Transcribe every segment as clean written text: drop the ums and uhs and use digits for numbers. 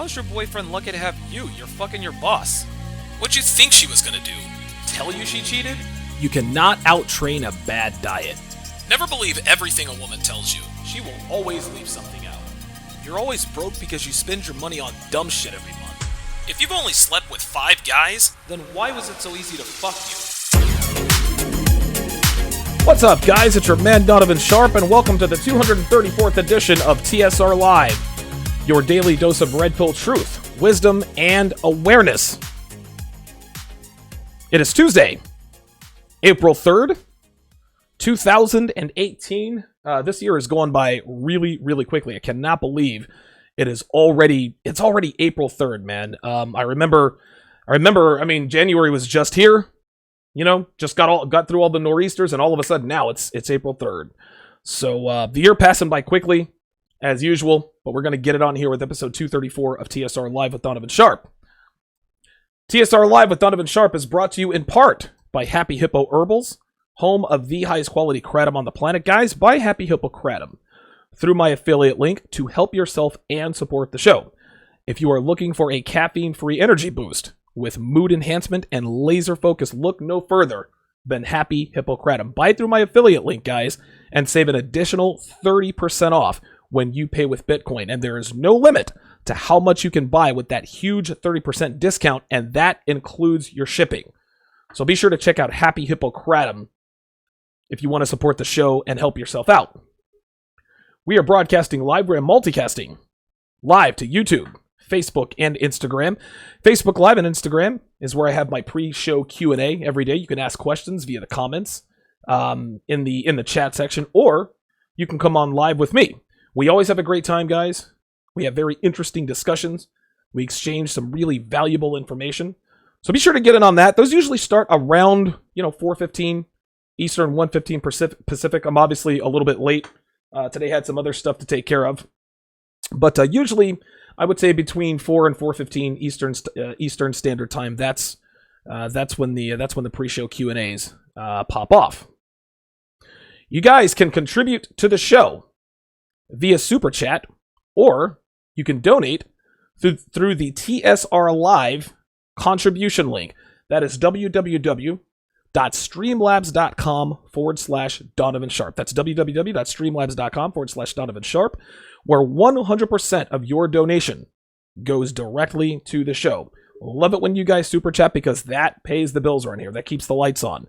How's your boyfriend lucky to have you? You're fucking your boss. What'd you think she was gonna do? Tell you she cheated? You cannot out-train a bad diet. Never believe everything a woman tells you. She will always leave something out. You're always broke because you spend your money on dumb shit every month. If you've only slept with 5 guys, then why was it so easy to fuck you? What's up, guys? It's your man Donovan Sharp, and welcome to the 234th edition of TSR Live, your daily dose of red pill truth, wisdom, and awareness. It is Tuesday, April 3rd, 2018. This year is going by really, really quickly. I cannot believe it's already April 3rd, man. I remember, January was just here. You know, just got through all the nor'easters, and all of a sudden now it's April 3rd. So the year passing by quickly, as usual, but we're going to get it on here with episode 234 of TSR Live with Donovan Sharp. TSR Live with Donovan Sharp is brought to you in part by Happy Hippo Herbals, home of the highest quality kratom on the planet, guys, by Happy Hippo Kratom, through my affiliate link to help yourself and support the show. If you are looking for a caffeine-free energy boost with mood enhancement and laser focus, look no further than Happy Hippo Kratom. Buy through my affiliate link, guys, and save an additional 30% off when you pay with Bitcoin. And there is no limit to how much you can buy with that huge 30% discount, and that includes your shipping. So be sure to check out Happy Hippo Kratom if you want to support the show and help yourself out. We are broadcasting live. We're multicasting live to YouTube, Facebook, and Instagram. Facebook Live and Instagram is where I have my pre-show Q&A every day. You can ask questions via the comments in the chat section, or you can come on live with me. We always have a great time, guys. We have very interesting discussions. We exchange some really valuable information. So be sure to get in on that. Those usually start around 4:15 Eastern, 1:15 Pacific. I'm obviously a little bit late. Today had some other stuff to take care of. But usually, I would say between 4 and 4:15 Eastern Standard Time. That's when the pre-show Q&As pop off. You guys can contribute to the show via Super Chat, or you can donate through the TSR Live contribution link. That is www.streamlabs.com/Donovan Sharp. That's www.streamlabs.com/Donovan Sharp, where 100% of your donation goes directly to the show. Love it when you guys super chat, because that pays the bills around here. That keeps the lights on.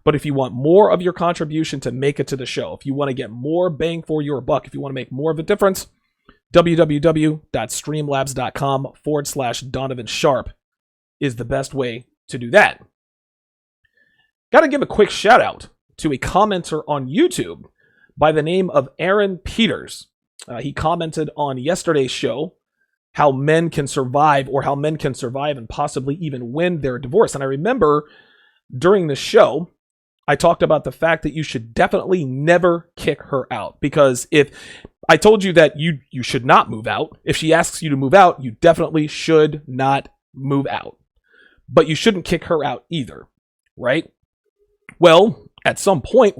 But if you want more of your contribution to make it to the show, if you want to get more bang for your buck, if you want to make more of a difference, www.streamlabs.com/Donovan Sharp is the best way to do that. Got to give a quick shout out to a commenter on YouTube by the name of Aaron Peters. He commented on yesterday's show how men can survive and possibly even win their divorce. And I remember during the show, I talked about the fact that you should definitely never kick her out, because if I told you that you should not move out, if she asks you to move out, you definitely should not move out. But you shouldn't kick her out either, right? Well, at some point,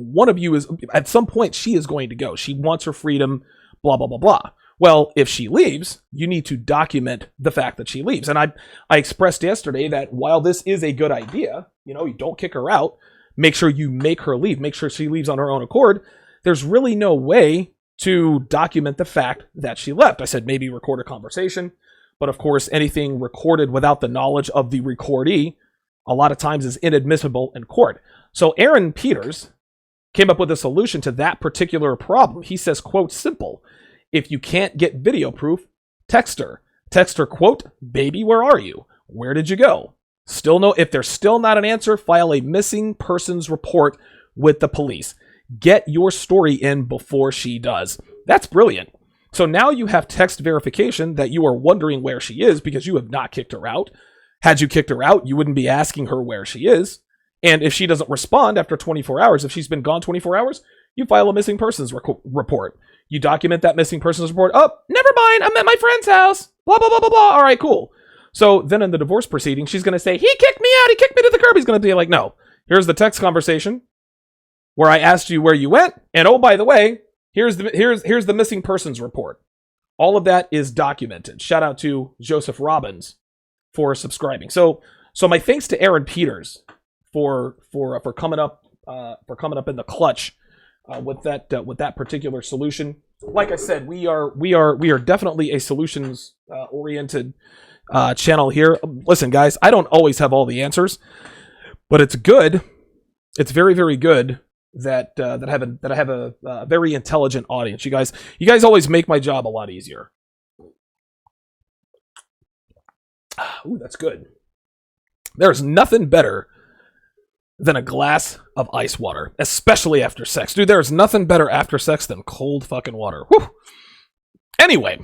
she is going to go. She wants her freedom, blah, blah, blah, blah. Well, if she leaves, you need to document the fact that she leaves. And I expressed yesterday that while this is a good idea, you don't kick her out, make sure you make her leave, make sure she leaves on her own accord. There's really no way to document the fact that she left. I said maybe record a conversation, but of course, anything recorded without the knowledge of the recordee a lot of times is inadmissible in court. So Aaron Peters came up with a solution to that particular problem. He says, quote, simple. If you can't get video proof, text her. Text her, quote, baby, where are you? Where did you go? If there's still not an answer, file a missing persons report with the police. Get your story in before she does. That's brilliant. So now you have text verification that you are wondering where she is because you have not kicked her out. Had you kicked her out, you wouldn't be asking her where she is. And if she doesn't respond after 24 hours, if she's been gone 24 hours, you file a missing persons report. You document that missing persons report. Oh, never mind. I'm at my friend's house. Blah, blah, blah, blah, blah. All right, cool. So then in the divorce proceeding, she's going to say, he kicked me out. He kicked me to the curb. He's going to be like, no, here's the text conversation where I asked you where you went. And oh, by the way, here's the missing persons report. All of that is documented. Shout out to Joseph Robbins for subscribing. So my thanks to Aaron Peters for coming up in the clutch with that particular solution. Like I said, we are definitely a solutions oriented channel here. Listen, guys, I don't always have all the answers, but it's good. It's very, very good that I have a very intelligent audience. You guys always make my job a lot easier. Ooh, that's good. There's nothing better than a glass of ice water, especially after sex. Dude, there's nothing better after sex than cold fucking water. Whew. Anyway,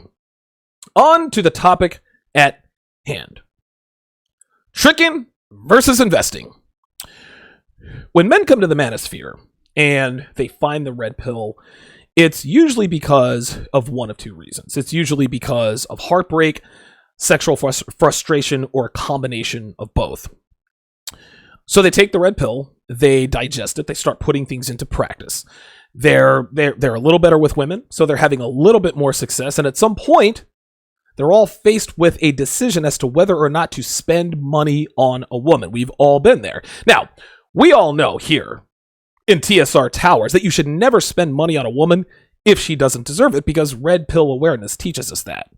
on to the topic at hand. Tricking versus investing. When men come to the manosphere and they find the red pill, it's usually because of one of two reasons. It's usually because of heartbreak, sexual frustration, or a combination of both. So they take the red pill, they digest it, they start putting things into practice. They're a little better with women, so they're having a little bit more success, and at some point, they're all faced with a decision as to whether or not to spend money on a woman. We've all been there. Now, we all know here in TSR Towers that you should never spend money on a woman if she doesn't deserve it, because red pill awareness teaches us that.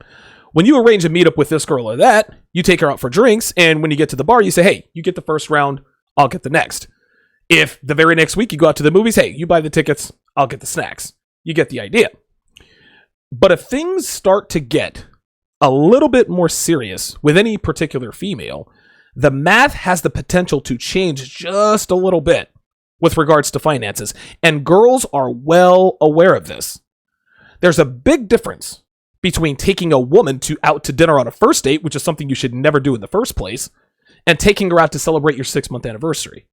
When you arrange a meetup with this girl or that, you take her out for drinks, and when you get to the bar, you say, hey, you get the first round, I'll get the next. If the very next week you go out to the movies, hey, you buy the tickets, I'll get the snacks. You get the idea. But if things start to get a little bit more serious with any particular female, the math has the potential to change just a little bit with regards to finances. And girls are well aware of this. There's a big difference between taking a woman out to dinner on a first date, which is something you should never do in the first place, and taking her out to celebrate your 6-month anniversary.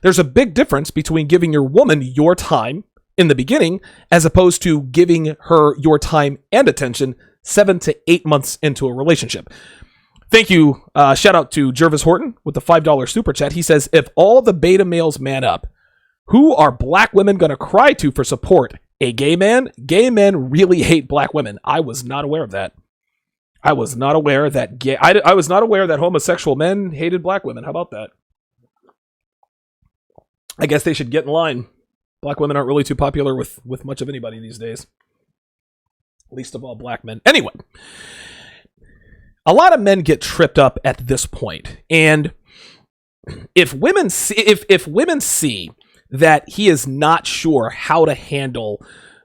There's a big difference between giving your woman your time in the beginning as opposed to giving her your time and attention 7 to 8 months into a relationship. Thank you. Shout out to Jervis Horton with the $5 super chat. He says, if all the beta males man up, who are black women going to cry to for support? A gay man? Gay men really hate black women. I was not aware of that. I was not aware that I was not aware that homosexual men hated black women. How about that? I guess they should get in line. Black women aren't really too popular with much of anybody these days. Least of all black men. Anyway, a lot of men get tripped up at this point. And if women see that he is not sure how to handle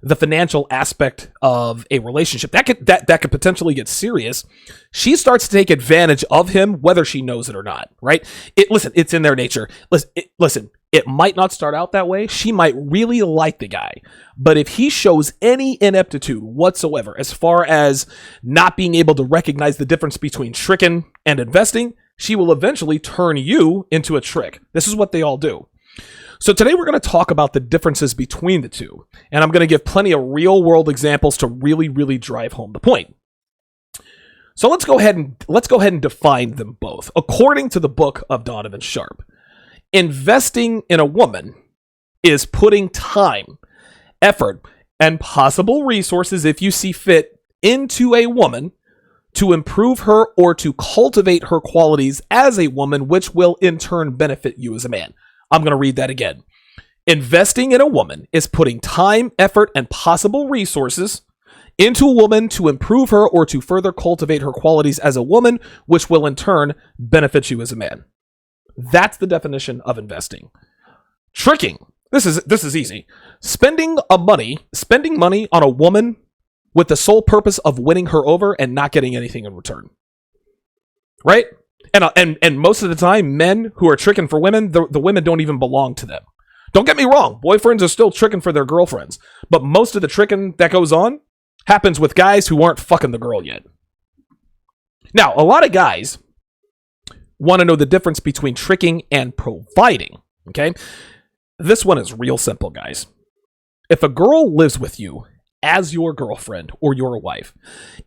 the financial aspect of a relationship, that could potentially get serious. She starts to take advantage of him, whether she knows it or not, right? It's in their nature. Listen, it might not start out that way. She might really like the guy, but if he shows any ineptitude whatsoever, as far as not being able to recognize the difference between tricking and investing, she will eventually turn you into a trick. This is what they all do. So today we're going to talk about the differences between the two, and I'm going to give plenty of real-world examples to really, really drive home the point. So let's go ahead and define them both. According to the book of Donovan Sharp, investing in a woman is putting time, effort, and possible resources, if you see fit, into a woman to improve her or to cultivate her qualities as a woman, which will in turn benefit you as a man. I'm going to read that again. Investing in a woman is putting time, effort, and possible resources into a woman to improve her or to further cultivate her qualities as a woman, which will in turn benefit you as a man. That's the definition of investing. Tricking. This is easy. Spending money on a woman with the sole purpose of winning her over and not getting anything in return. Right? And most of the time, men who are tricking for women, the women don't even belong to them. Don't get me wrong, boyfriends are still tricking for their girlfriends, but most of the tricking that goes on happens with guys who aren't fucking the girl yet. Now, a lot of guys want to know the difference between tricking and providing, okay? This one is real simple, guys. If a girl lives with you as your girlfriend or your wife,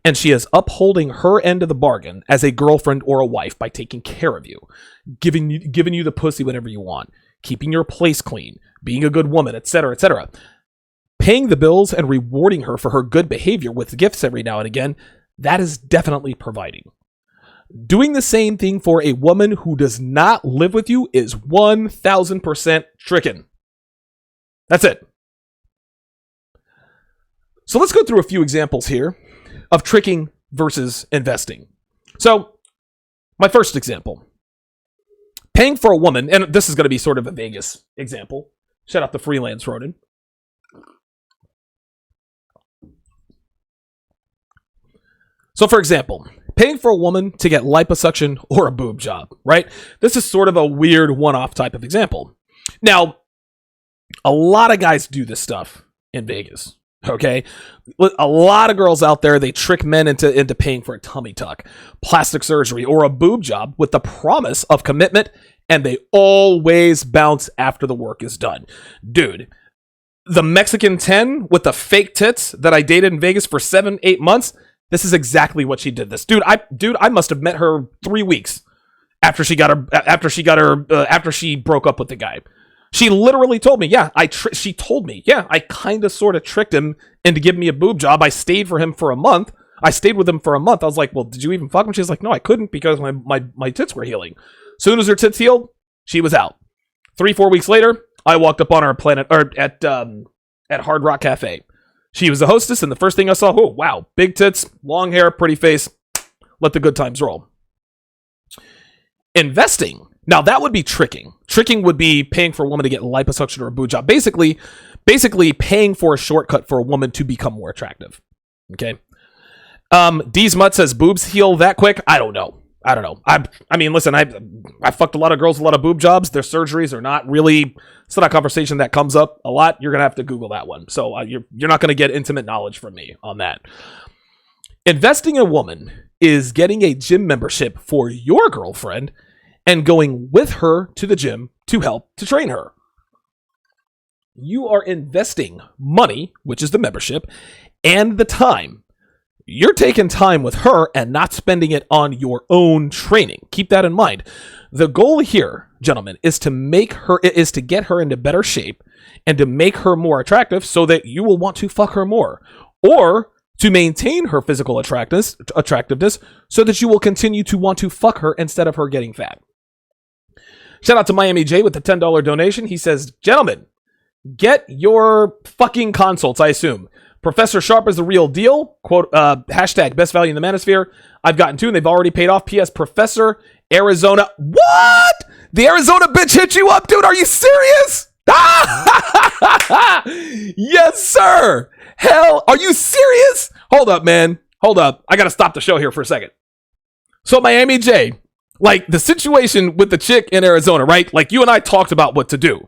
and she is upholding her end of the bargain as a girlfriend or a wife by taking care of you, giving you the pussy whenever you want, keeping your place clean, being a good woman, etc., etc., Paying the bills and rewarding her for her good behavior with gifts every now and again, that is definitely providing. Doing the same thing for a woman who does not live with you is 1000% tricking. That's it. So let's go through a few examples here of tricking versus investing. So, my first example. Paying for a woman, and this is going to be sort of a Vegas example. Shout out to Freelance Ronin. So, for example, paying for a woman to get liposuction or a boob job, right? This is sort of a weird one-off type of example. Now, a lot of guys do this stuff in Vegas. Okay, a lot of girls out there, they trick men into paying for a tummy tuck, plastic surgery, or a boob job with the promise of commitment, and they always bounce after the work is done. Dude, the Mexican 10 with the fake tits that I dated in Vegas for 7-8 months, this is exactly what she did. This dude, I must have met her 3 weeks after she broke up with the guy. She literally told me, she told me, I kind of sort of tricked him into giving me a boob job. I stayed with him for a month. I was like, well, did you even fuck him? She's like, no, I couldn't because my tits were healing. Soon as her tits healed, she was out. 3-4 weeks later, I walked up on her at Hard Rock Cafe. She was the hostess, and the first thing I saw, oh, wow, big tits, long hair, pretty face. Let the good times roll. Investing. Now, that would be tricking. Tricking would be paying for a woman to get liposuction or a boob job. Basically paying for a shortcut for a woman to become more attractive. Okay? D's Mutt says, boobs heal that quick? I don't know. I mean, listen, I fucked a lot of girls with a lot of boob jobs. Their surgeries are not really, it's not a conversation that comes up a lot. You're going to have to Google that one. So you're not going to get intimate knowledge from me on that. Investing in a woman is getting a gym membership for your girlfriend and going with her to the gym to help to train her. You are investing money, which is the membership, and the time. You're taking time with her and not spending it on your own training. Keep that in mind. The goal here, gentlemen, is to get her into better shape and to make her more attractive so that you will want to fuck her more. Or to maintain her physical attractiveness so that you will continue to want to fuck her instead of her getting fat. Shout out to Miami J with the $10 donation. He says, gentlemen, get your fucking consults, I assume. Professor Sharp is the real deal. Quote, hashtag best value in the manosphere. I've gotten 2 and they've already paid off. P.S. Professor Arizona. What? The Arizona bitch hit you up, dude? Are you serious? Yes, sir. Hell, are you serious? Hold up, man. Hold up. I got to stop the show here for a second. So Miami J, like the situation with the chick in Arizona, right? Like you and I talked about what to do,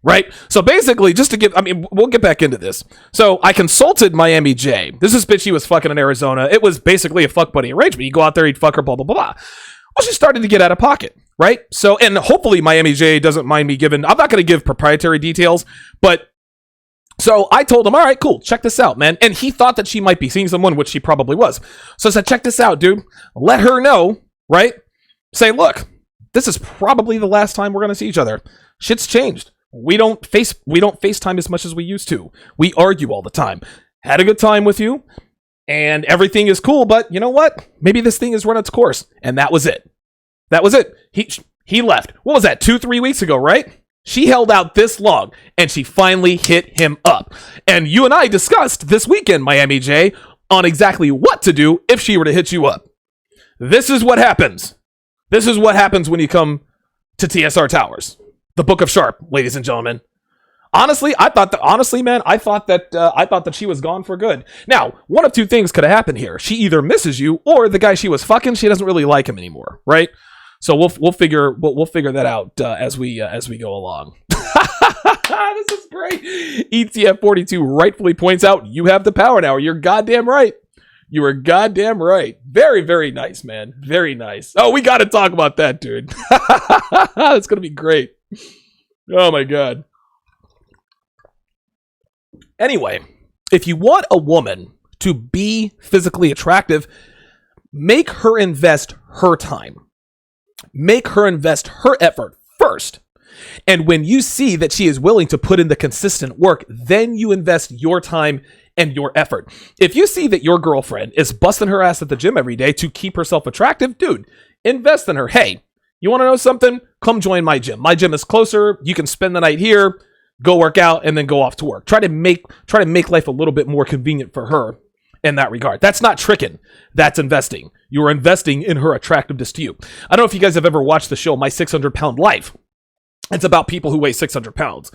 right? So basically, just to give, we'll get back into this. So I consulted Miami J. This is bitch he was fucking in Arizona. It was basically a fuck buddy arrangement. You go out there, you'd fuck her, blah, blah, blah, blah. Well, she started to get out of pocket, right? So, and hopefully Miami J doesn't mind me giving, I'm not going to give proprietary details, but so I told him, all right, cool, check this out, man. And he thought that she might be seeing someone, which she probably was. So I said, check this out, dude. Let her know, right? Say, look, this is probably the last time we're going to see each other. Shit's changed. We don't FaceTime as much as we used to. We argue all the time. Had a good time with you, and everything is cool, but you know what? Maybe this thing has run its course. And that was it. That was it. He left. What was that, 2-3 weeks ago, right? She held out this long, and she finally hit him up. And you and I discussed this weekend, Miami J, on exactly what to do if she were to hit you up. This is what happens. This is what happens when you come to TSR Towers. The Book of Sharp, ladies and gentlemen. Honestly, I thought that she was gone for good. Now, one of two things could have happened here. She either misses you, or the guy she was fucking, she doesn't really like him anymore, right? So we'll figure that out as we go along. This is great. ETF42 rightfully points out, you have the power now. You're goddamn right. You are goddamn right. Very, very nice, man. Very nice. Oh, we got to talk about that, dude. It's going to be great. Oh, my God. Anyway, if you want a woman to be physically attractive, make her invest her time. Make her invest her effort first. And when you see that she is willing to put in the consistent work, then you invest your time and your effort. If you see that your girlfriend is busting her ass at the gym every day to keep herself attractive, dude, invest in her. Hey, you want to know something? Come join my gym. My gym is closer. You can spend the night here, go work out, and then go off to work. Try to make life a little bit more convenient for her in that regard. That's not tricking. That's investing. You are investing in her attractiveness to you. I don't know if you guys have ever watched the show My 600-Pound Life. It's about people who weigh 600 pounds.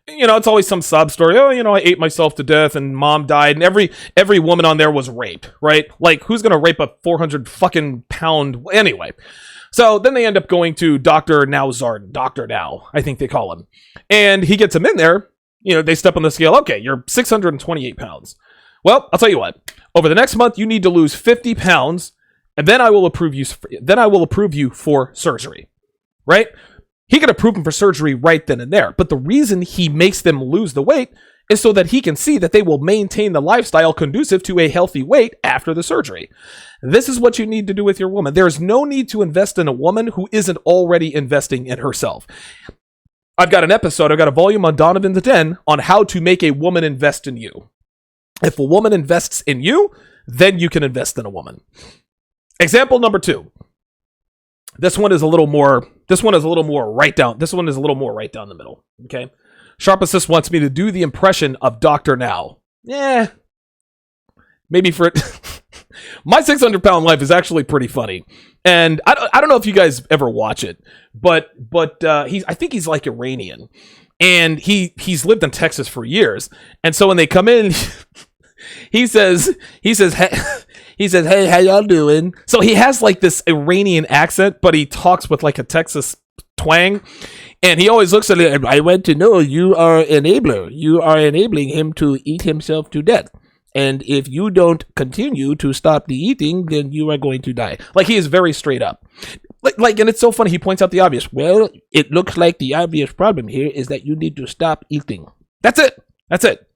You know, it's always some sob story. Oh, you know, I ate myself to death and mom died, and every woman on there was raped, right? Like, who's gonna rape a 400 fucking pound anyway? So then they end up going to Dr. Now, I think they call him. And he gets him in there. You know, they step on the scale. Okay, you're 628 pounds. Well, I'll tell you what. Over the next month, you need to lose 50 pounds, and then I will approve you for surgery. Right? He could approve them for surgery right then and there. But the reason he makes them lose the weight is so that he can see that they will maintain the lifestyle conducive to a healthy weight after the surgery. This is what you need to do with your woman. There's no need to invest in a woman who isn't already investing in herself. I've got a volume on Donovan the Den on how to make a woman invest in you. If a woman invests in you, then you can invest in a woman. Example number 2. This one is a little more right down the middle. Okay. Sharp Assist wants me to do the impression of Dr. Now. Yeah. Maybe for it. My 600-Pound Life is actually pretty funny. And I don't know if you guys ever watch it, but I think he's like Iranian. And he's lived in Texas for years. And so when they come in, he says, hey, how y'all doing? So he has like this Iranian accent, but he talks with like a Texas twang. And he always looks at it, I want to know, you are an enabler. You are enabling him to eat himself to death. And if you don't continue to stop the eating, then you are going to die. Like, he is very straight up. Like, and it's so funny. He points out the obvious. Well, it looks like the obvious problem here is that you need to stop eating. That's it.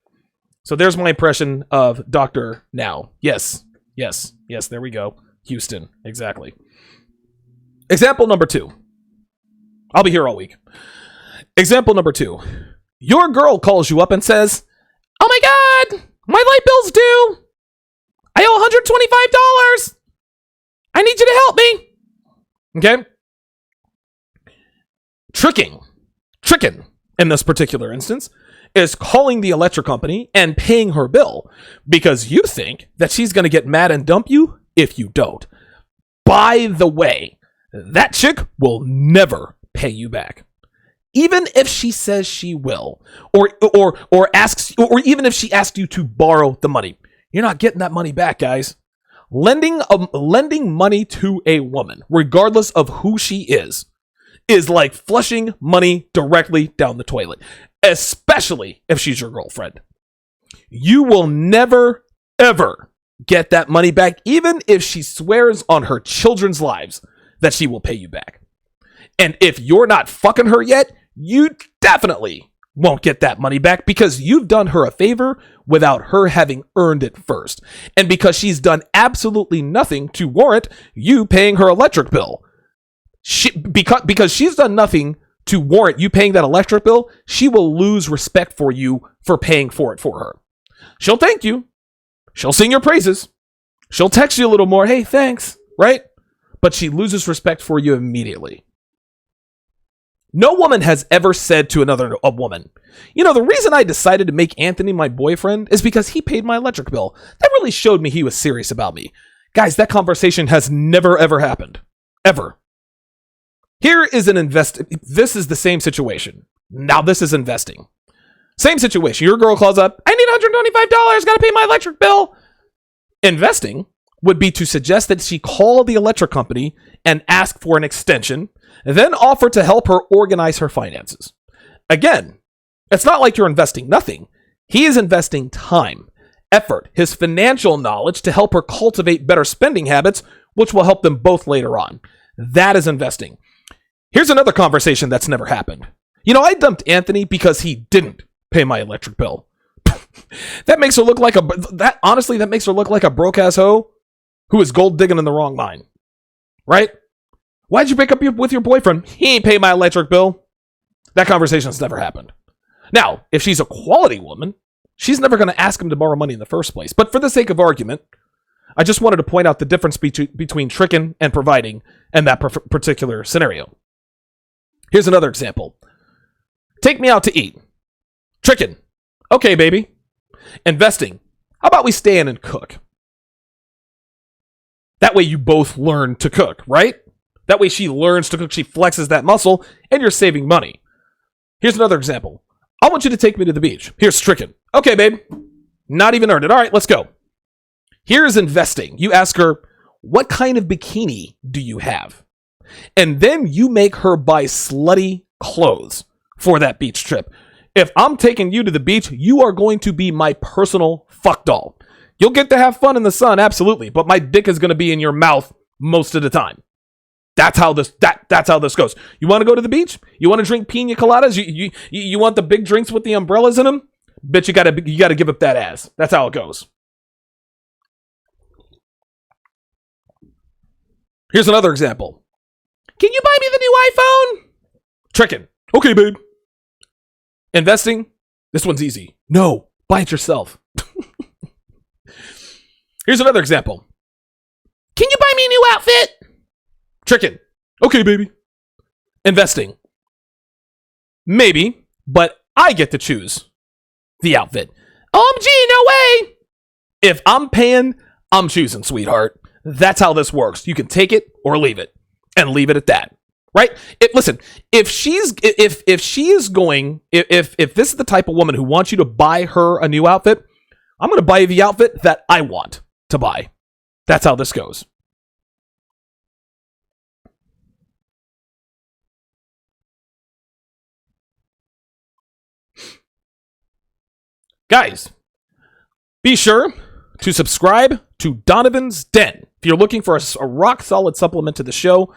So there's my impression of Dr. Now. Yes, there we go. Houston, exactly. Example number 2. I'll be here all week. Example number 2. Your girl calls you up and says, oh my God, my light bill's due. I owe $125. I need you to help me. Okay? Tricking in this particular instance is calling the electric company and paying her bill because you think that she's going to get mad and dump you if you don't. By the way, that chick will never pay you back. Even if she says she will, or even if she asks you to borrow the money, you're not getting that money back, guys. Lending money to a woman, regardless of who she is like flushing money directly down the toilet, especially if she's your girlfriend. You will never, ever get that money back, even if she swears on her children's lives that she will pay you back. And if you're not fucking her yet, you definitely won't get that money back because you've done her a favor without her having earned it first. And because she's done absolutely nothing to warrant you paying her electric bill. Because she's done nothing to warrant you paying that electric bill, she will lose respect for you for paying for it for her. She'll thank you. She'll sing your praises. She'll text you a little more, hey, thanks, right? But she loses respect for you immediately. No woman has ever said to a woman, you know, the reason I decided to make Anthony my boyfriend is because he paid my electric bill. That really showed me he was serious about me. Guys, that conversation has never, ever happened. Ever. Here is this is the same situation. Now this is investing. Same situation. Your girl calls up, I need $125, gotta pay my electric bill. Investing would be to suggest that she call the electric company and ask for an extension, then offer to help her organize her finances. Again, it's not like you're investing nothing. He is investing time, effort, his financial knowledge to help her cultivate better spending habits, which will help them both later on. That is investing. Here's another conversation that's never happened. You know, I dumped Anthony because he didn't pay my electric bill. That makes her look like that makes her look like a broke-ass hoe who is gold digging in the wrong mine. Right? Why'd you break up with your boyfriend? He ain't pay my electric bill. That conversation's never happened. Now, if she's a quality woman, she's never going to ask him to borrow money in the first place. But for the sake of argument, I just wanted to point out the difference between tricking and providing in that particular scenario. Here's another example. Take me out to eat. Tricking. Okay, baby. Investing. How about we stay in and cook? That way you both learn to cook, right? That way she learns to cook, she flexes that muscle, and you're saving money. Here's another example. I want you to take me to the beach. Here's tricking. Okay, babe. Not even earned it. All right, let's go. Here's investing. You ask her, what kind of bikini do you have? And then you make her buy slutty clothes for that beach trip. If I'm taking you to the beach, you are going to be my personal fuck doll. You'll get to have fun in the sun, absolutely, but my dick is going to be in your mouth most of the time. That's how this goes. You want to go to the beach? You want to drink pina coladas? You want the big drinks with the umbrellas in them? Bitch, you gotta give up that ass. That's how it goes. Here's another example. Can you buy me the new iPhone? Tricking. Okay, babe. Investing. This one's easy. No, buy it yourself. Here's another example. Can you buy me a new outfit? Tricking. Okay, baby. Investing. Maybe, but I get to choose the outfit. OMG, no way. If I'm paying, I'm choosing, sweetheart. That's how this works. You can take it or leave it, and leave it at that. Right? Listen, if she is going, if this is the type of woman who wants you to buy her a new outfit, I'm going to buy you the outfit that I want to buy. That's how this goes. Guys, be sure to subscribe to Donovan's Den. If you're looking for a rock-solid supplement to the show,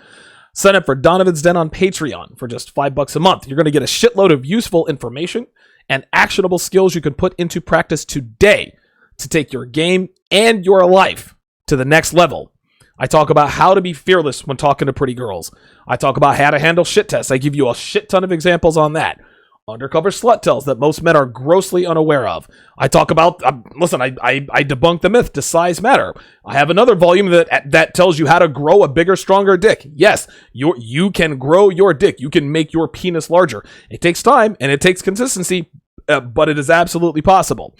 sign up for Donovan's Den on Patreon for just $5 a month. You're going to get a shitload of useful information and actionable skills you can put into practice today to take your game and your life to the next level. I talk about how to be fearless when talking to pretty girls. I talk about how to handle shit tests. I give you a shit ton of examples on that. Undercover slut tells that most men are grossly unaware of. I talk about, I debunk the myth, does size matter? I have another volume that tells you how to grow a bigger, stronger dick. Yes, you can grow your dick. You can make your penis larger. It takes time and it takes consistency, but it is absolutely possible.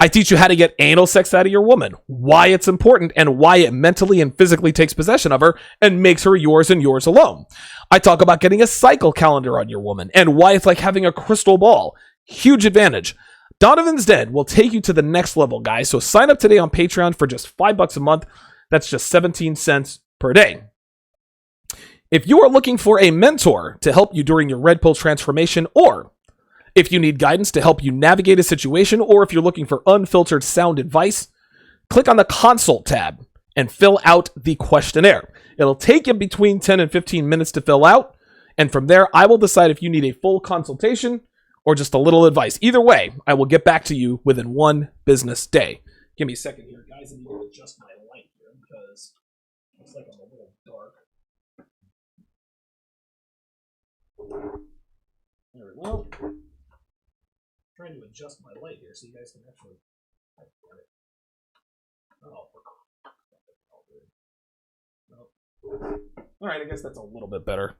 I teach you how to get anal sex out of your woman, why it's important, and why it mentally and physically takes possession of her and makes her yours and yours alone. I talk about getting a cycle calendar on your woman and why it's like having a crystal ball. Huge advantage. Donovan's Den will take you to the next level, guys. So sign up today on Patreon for just $5 a month. That's just 17 cents per day. If you are looking for a mentor to help you during your red pill transformation, or if you need guidance to help you navigate a situation, or if you're looking for unfiltered sound advice, click on the consult tab and fill out the questionnaire. It'll take you between 10 and 15 minutes to fill out. And from there, I will decide if you need a full consultation or just a little advice. Either way, I will get back to you within one business day. Give me a second here, guys. I need to adjust my light here because it looks like I'm a little dark. There we go. I'm trying to adjust my light here so you guys can actually. Oh, all right, I guess that's a little bit better.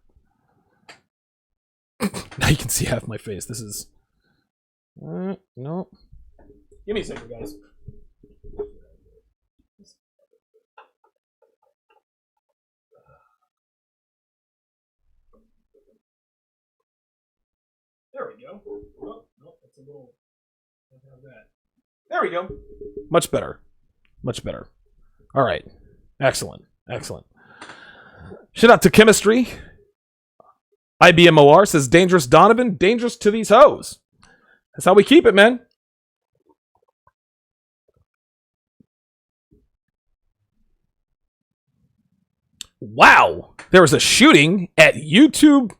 Now you can see half my face. This is... no. Give me a second, guys. There we go. Oh, no, that's a little... Have that. There we go. Much better. Much better. All right. Excellent. Excellent. Shout out to Chemistry. IBMOR says, dangerous Donovan, dangerous to these hoes. That's how we keep it, man. Wow. There was a shooting at YouTube.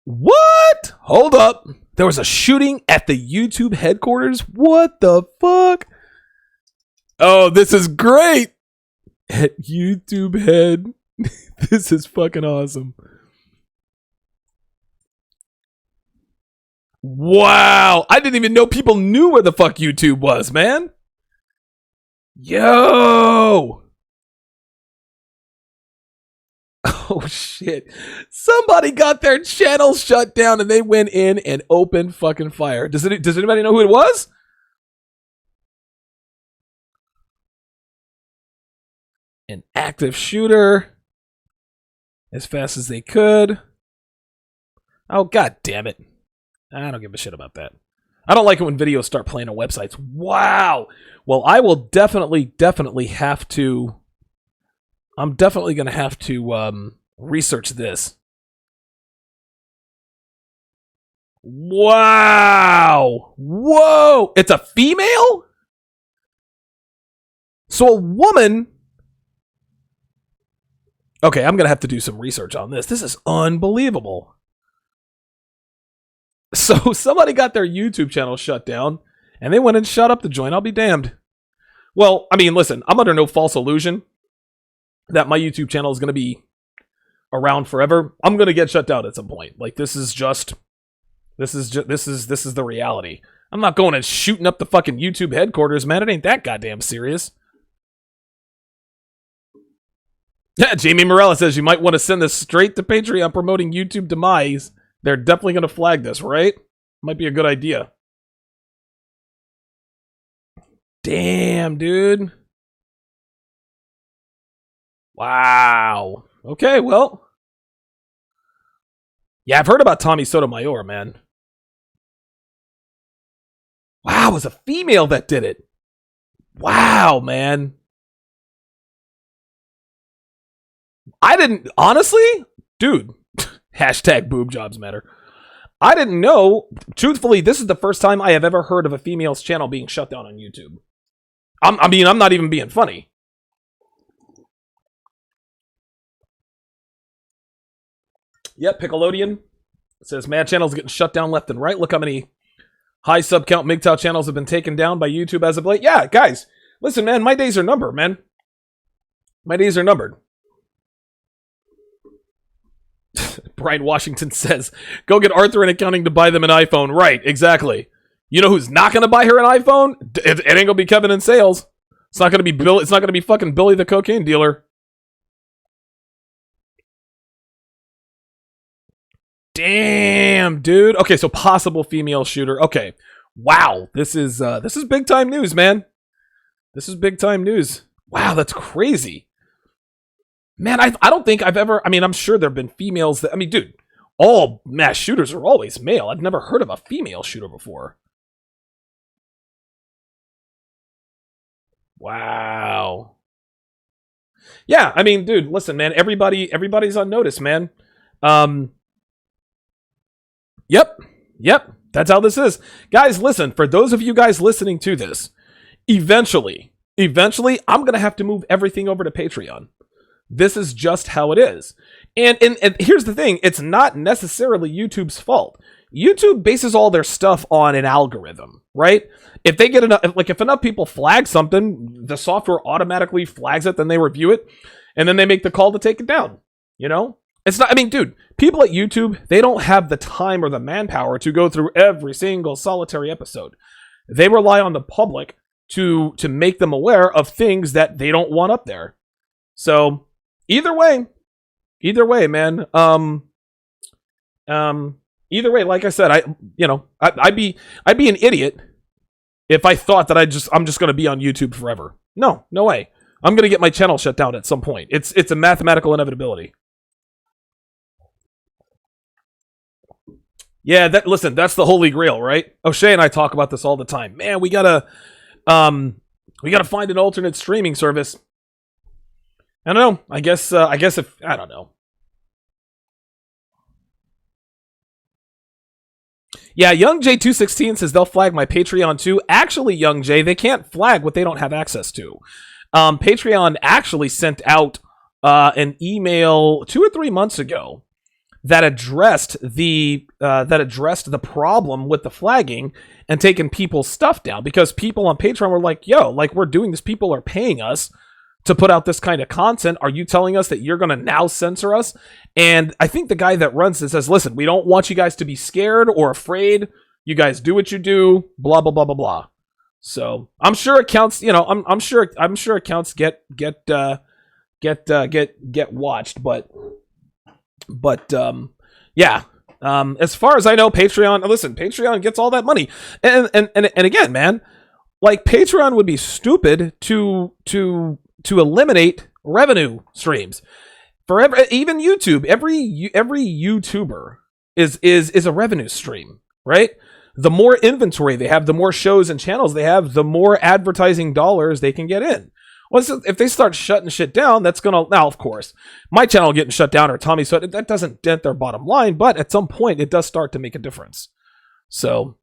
What? Hold up. There was a shooting at the YouTube headquarters. What the fuck? Oh, this is great. At YouTube head. This is fucking awesome. Wow. I didn't even know people knew where the fuck YouTube was, man. Yo. Oh, shit. Somebody got their channel shut down and they went in and opened fucking fire. Does anybody know who it was? An active shooter. As fast as they could. Oh, god damn it. I don't give a shit about that. I don't like it when videos start playing on websites. Wow. Well, I will definitely have to... I'm definitely going to have to research this. Wow. Whoa. It's a female? So a woman... Okay, I'm going to have to do some research on this. This is unbelievable. So somebody got their YouTube channel shut down, and they went and shut up the joint. I'll be damned. Well, I mean, listen, I'm under no false illusion that my YouTube channel is going to be around forever. I'm going to get shut down at some point. Like, this is the reality. I'm not going and shooting up the fucking YouTube headquarters, man. It ain't that goddamn serious. Yeah, Jamie Morella says you might want to send this straight to Patreon promoting YouTube demise. They're definitely going to flag this, right? Might be a good idea. Damn, dude. Wow. Okay, well. Yeah, I've heard about Tommy Sotomayor, man. Wow, it was a female that did it. Wow, man. I didn't, honestly, dude, hashtag boob jobs matter. I didn't know, truthfully, this is the first time I have ever heard of a female's channel being shut down on YouTube. I'm not even being funny. Yep, Pickelodian says, mad channels getting shut down left and right. Look how many high sub count MGTOW channels have been taken down by YouTube as of late. Yeah, guys, listen, man, my days are numbered, man. My days are numbered. Brian Washington says, go get Arthur in accounting to buy them an iPhone. Right, exactly. You know who's not going to buy her an iPhone? It ain't going to be Kevin in sales. It's not going to be Bill. It's not going to be fucking Billy the cocaine dealer. Damn, dude. Okay, so possible female shooter. Okay. Wow. This is big time news, man. This is big time news. Wow, that's crazy. Man, I don't think I've ever... I mean, I'm sure there have been females that... I mean, dude, all mass shooters are always male. I've never heard of a female shooter before. Wow. Yeah, I mean, dude, listen, man. Everybody's on notice, man. Yep. That's how this is. Guys, listen, for those of you guys listening to this, eventually, I'm going to have to move everything over to Patreon. This is just how it is. And here's the thing. It's not necessarily YouTube's fault. YouTube bases all their stuff on an algorithm, right? If they get enough, if enough people flag something, the software automatically flags it, then they review it, and then they make the call to take it down, you know? It's not, I mean, dude, people at YouTube, they don't have the time or the manpower to go through every single solitary episode. They rely on the public to make them aware of things that they don't want up there. So, either way, man. Either way, like I said, I'd be an idiot if I thought that I'm just going to be on YouTube forever. No way. I'm going to get my channel shut down at some point. It's a mathematical inevitability. Yeah, listen, that's the holy grail, right? O'Shea and I talk about this all the time. Man, we gotta find an alternate streaming service. I don't know. I guess if I don't know. Yeah, Young J216 says they'll flag my Patreon too. Actually, Young J, they can't flag what they don't have access to. Patreon actually sent out an email 2 or 3 months ago that addressed the problem with the flagging and taking people's stuff down, because people on Patreon were like, yo, like, we're doing this, people are paying us to put out this kind of content. Are you telling us that you're going to now censor us? And I think the guy that runs this says, listen, we don't want you guys to be scared or afraid You guys do what you do, blah blah blah blah blah. So I'm sure accounts, I'm sure accounts get watched, but yeah. As far as I know, Patreon gets all that money, and again, man, like Patreon would be stupid to eliminate revenue streams for even YouTube. Every YouTuber is a revenue stream, right? The more inventory they have, the more shows and channels they have, the more advertising dollars they can get in. Well, if they start shutting shit down, that's gonna, now of course, my channel getting shut down or Tommy's, so that doesn't dent their bottom line, but at some point it does start to make a difference. So,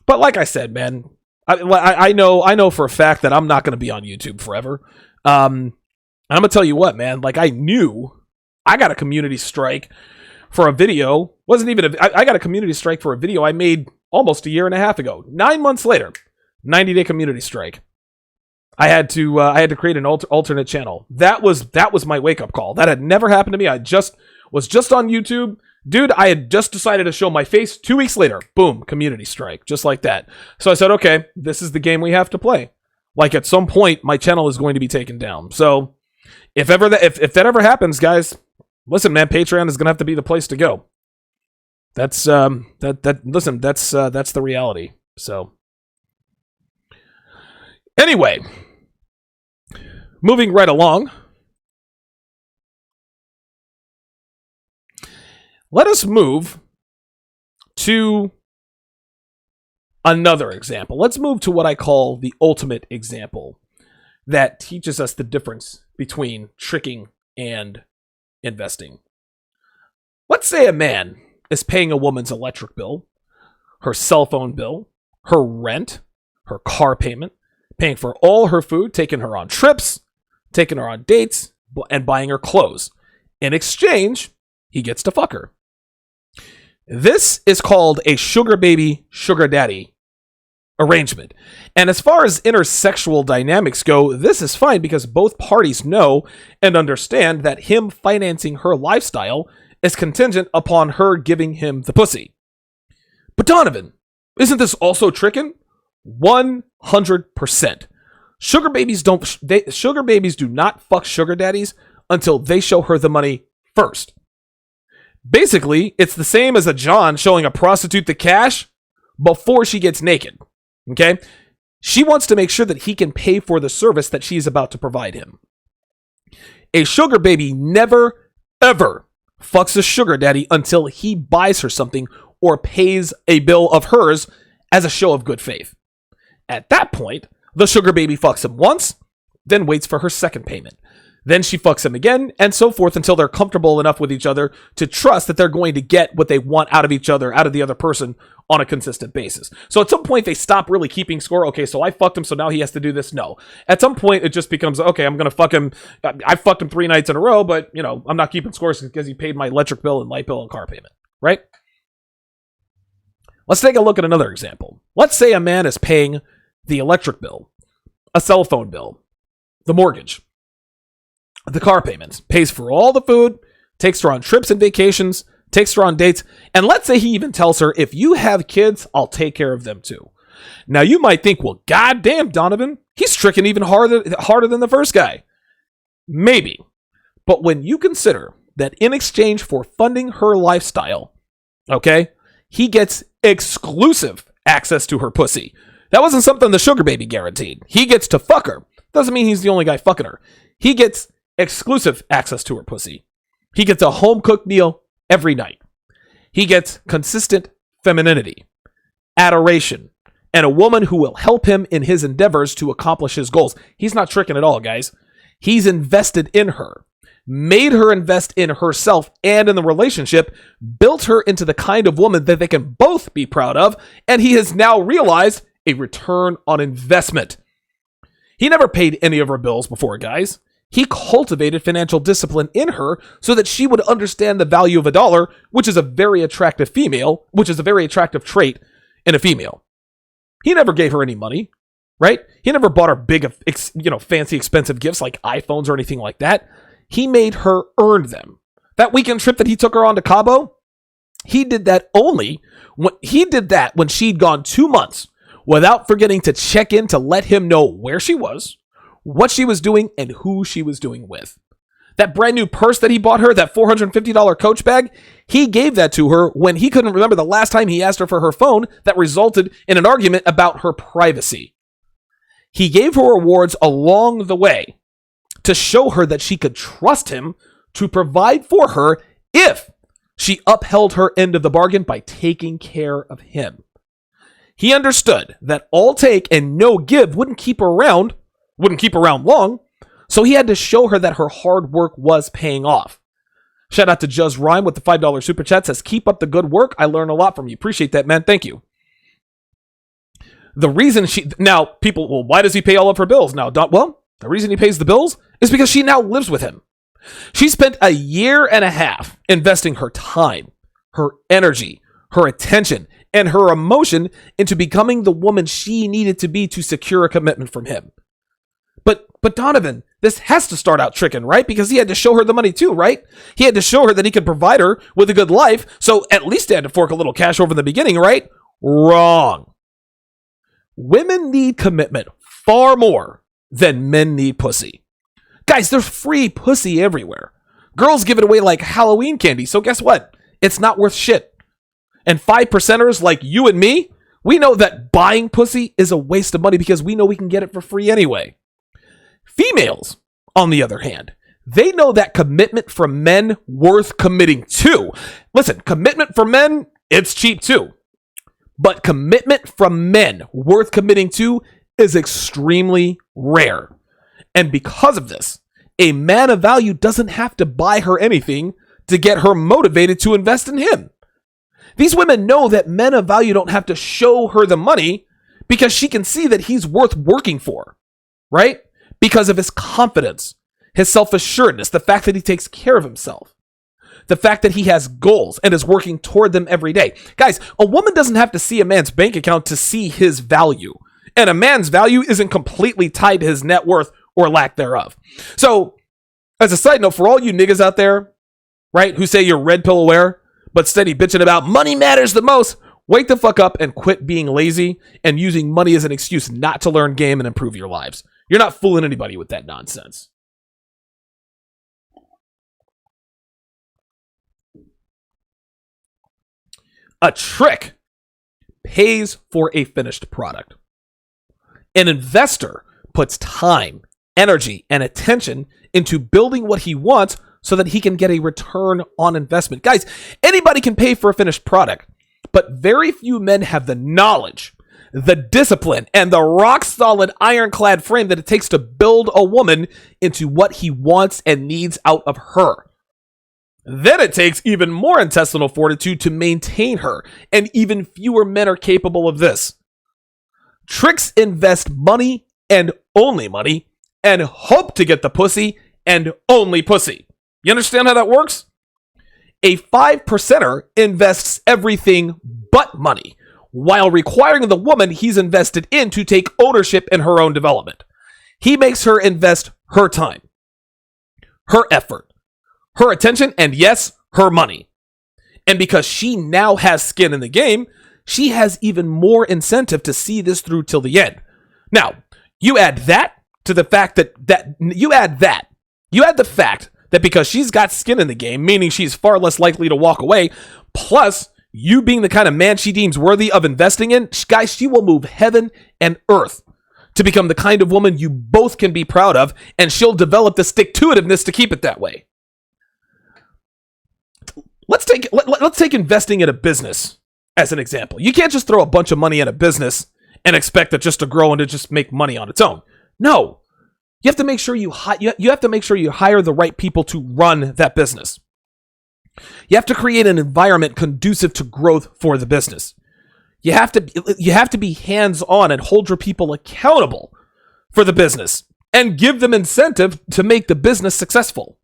but like I said, man, I know for a fact that I'm not gonna be on YouTube forever. I'm gonna tell you what, man, like I got a community strike for a video. I got a community strike for a video I made almost a year and a half ago. 9 months later, 90-day community strike. I had to create an alternate channel. That was my wake up call. That had never happened to me. I was just on YouTube, dude. I had just decided to show my face. 2 weeks later, boom, community strike, just like that. So I said, okay, this is the game we have to play. Like at some point, my channel is going to be taken down. So if that ever happens, guys, listen, man, Patreon is gonna have to be the place to go. That's that's the reality. So anyway, moving right along, let us move to another example. Let's move to what I call the ultimate example that teaches us the difference between tricking and investing. Let's say a man is paying a woman's electric bill, her cell phone bill, her rent, her car payment, paying for all her food, taking her on trips, taking her on dates, and buying her clothes. In exchange, he gets to fuck her. This is called a sugar baby, sugar daddy arrangement. And as far as intersexual dynamics go, this is fine because both parties know and understand that him financing her lifestyle is contingent upon her giving him the pussy. But Donovan, isn't this also tricking? 100%. Sugar babies do not fuck sugar daddies until they show her the money first. Basically, it's the same as a John showing a prostitute the cash before she gets naked. Okay? She wants to make sure that he can pay for the service that she's about to provide him. A sugar baby never, ever fucks a sugar daddy until he buys her something or pays a bill of hers as a show of good faith. At that point, the sugar baby fucks him once, then waits for her second payment. Then she fucks him again, and so forth until they're comfortable enough with each other to trust that they're going to get what they want out of each other, out of the other person, on a consistent basis. So at some point, they stop really keeping score. Okay, so I fucked him, so now he has to do this. No. At some point, it just becomes, okay, I'm going to fuck him. I fucked him 3 nights in a row, but, I'm not keeping scores because he paid my electric bill and light bill and car payment, right? Let's take a look at another example. Let's say a man is paying the electric bill, a cell phone bill, the mortgage, the car payments, pays for all the food, takes her on trips and vacations, takes her on dates, and let's say he even tells her, if you have kids, I'll take care of them too. Now you might think, well, goddamn, Donovan, he's tricking even harder than the first guy. Maybe. But when you consider that in exchange for funding her lifestyle, okay, he gets exclusive access to her pussy. That wasn't something the sugar baby guaranteed. He gets to fuck her. Doesn't mean he's the only guy fucking her. He gets exclusive access to her pussy. He gets a home-cooked meal every night. He gets consistent femininity, adoration, and a woman who will help him in his endeavors to accomplish his goals. He's not tricking at all, guys. He's invested in her, made her invest in herself and in the relationship, built her into the kind of woman that they can both be proud of, and he has now realized a return on investment. He never paid any of her bills before, guys. He cultivated financial discipline in her so that she would understand the value of a dollar, which is a very attractive trait in a female. He never gave her any money, right? He never bought her big, fancy, expensive gifts like iPhones or anything like that. He made her earn them. That weekend trip that he took her on to Cabo, He did that when she'd gone 2 months without forgetting to check in to let him know where she was, what she was doing, and who she was doing with. That brand new purse that he bought her, that $450 Coach bag, he gave that to her when he couldn't remember the last time he asked her for her phone that resulted in an argument about her privacy. He gave her awards along the way to show her that she could trust him to provide for her if she upheld her end of the bargain by taking care of him. He understood that all take and no give wouldn't keep her around long, so he had to show her that her hard work was paying off. Shout out to Juz Rhyme with the $5 super chat, says, keep up the good work. I learn a lot from you. Appreciate that, man. Thank you. The reason people, well, why does he pay all of her bills? The reason he pays the bills is because she now lives with him. She spent a year and a half investing her time, her energy, her attention, and her emotion into becoming the woman she needed to be to secure a commitment from him. But Donovan, this has to start out tricking, right? Because he had to show her the money too, right? He had to show her that he could provide her with a good life, so at least he had to fork a little cash over in the beginning, right? Wrong. Women need commitment far more than men need pussy. Guys, there's free pussy everywhere. Girls give it away like Halloween candy, so guess what? It's not worth shit. And 5%ers like you and me, we know that buying pussy is a waste of money because we know we can get it for free anyway. Females, on the other hand, they know that commitment from men worth committing to. Listen, commitment from men, it's cheap too. But commitment from men worth committing to is extremely rare. And because of this, a man of value doesn't have to buy her anything to get her motivated to invest in him. These women know that men of value don't have to show her the money because she can see that he's worth working for, right? Because of his confidence, his self-assuredness, the fact that he takes care of himself, the fact that he has goals and is working toward them every day. Guys, a woman doesn't have to see a man's bank account to see his value. And a man's value isn't completely tied to his net worth or lack thereof. So, as a side note, for all you niggas out there, right, who say you're red pill aware, but steady bitching about money matters the most, wake the fuck up and quit being lazy and using money as an excuse not to learn game and improve your lives. You're not fooling anybody with that nonsense. A trick pays for a finished product. An investor puts time, energy, and attention into building what he wants so that he can get a return on investment. Guys, anybody can pay for a finished product, but very few men have the knowledge, the discipline, and the rock-solid ironclad frame that it takes to build a woman into what he wants and needs out of her. Then it takes even more intestinal fortitude to maintain her, and even fewer men are capable of this. Tricks invest money and only money, and hope to get the pussy and only pussy. You understand how that works? A 5%er invests everything but money, while requiring the woman he's invested in to take ownership in her own development. He makes her invest her time, her effort, her attention, and yes, her money. And because she now has skin in the game, she has even more incentive to see this through till the end. Now, you add that to the fact you add the fact that because she's got skin in the game, meaning she's far less likely to walk away, plus you being the kind of man she deems worthy of investing in, guys, she will move heaven and earth to become the kind of woman you both can be proud of, and she'll develop the stick-to-itiveness to keep it that way. Let's take investing in a business as an example. You can't just throw a bunch of money in a business and expect it just to grow and to just make money on its own. No, you have to make sure you hire the right people to run that business. You have to create an environment conducive to growth for the business. You have to be hands-on and hold your people accountable for the business and give them incentive to make the business successful.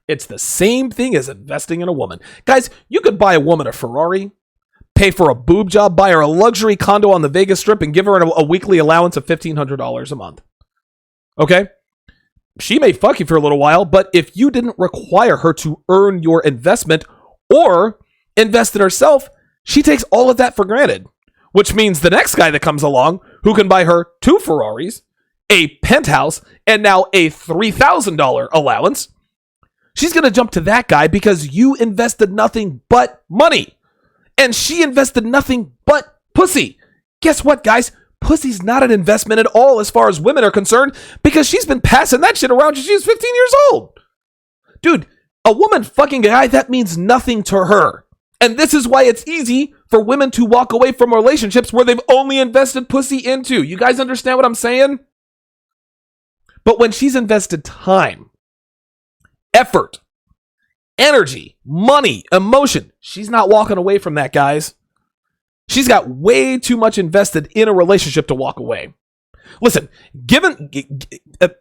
It's the same thing as investing in a woman. Guys, you could buy a woman a Ferrari, pay for a boob job, buy her a luxury condo on the Vegas Strip, and give her a weekly allowance of $1,500 a month. Okay? She may fuck you for a little while, but if you didn't require her to earn your investment, or invest in herself, she takes all of that for granted. Which means the next guy that comes along who can buy her 2 Ferraris, a penthouse, and now a $3,000 allowance, she's going to jump to that guy because you invested nothing but money. And she invested nothing but pussy. Guess what, guys? Pussy's not an investment at all as far as women are concerned because she's been passing that shit around since she was 15 years old. Dude, a woman fucking a guy, that means nothing to her. And this is why it's easy for women to walk away from relationships where they've only invested pussy into. You guys understand what I'm saying? But when she's invested time, effort, energy, money, emotion, she's not walking away from that, guys. She's got way too much invested in a relationship to walk away. Listen, given the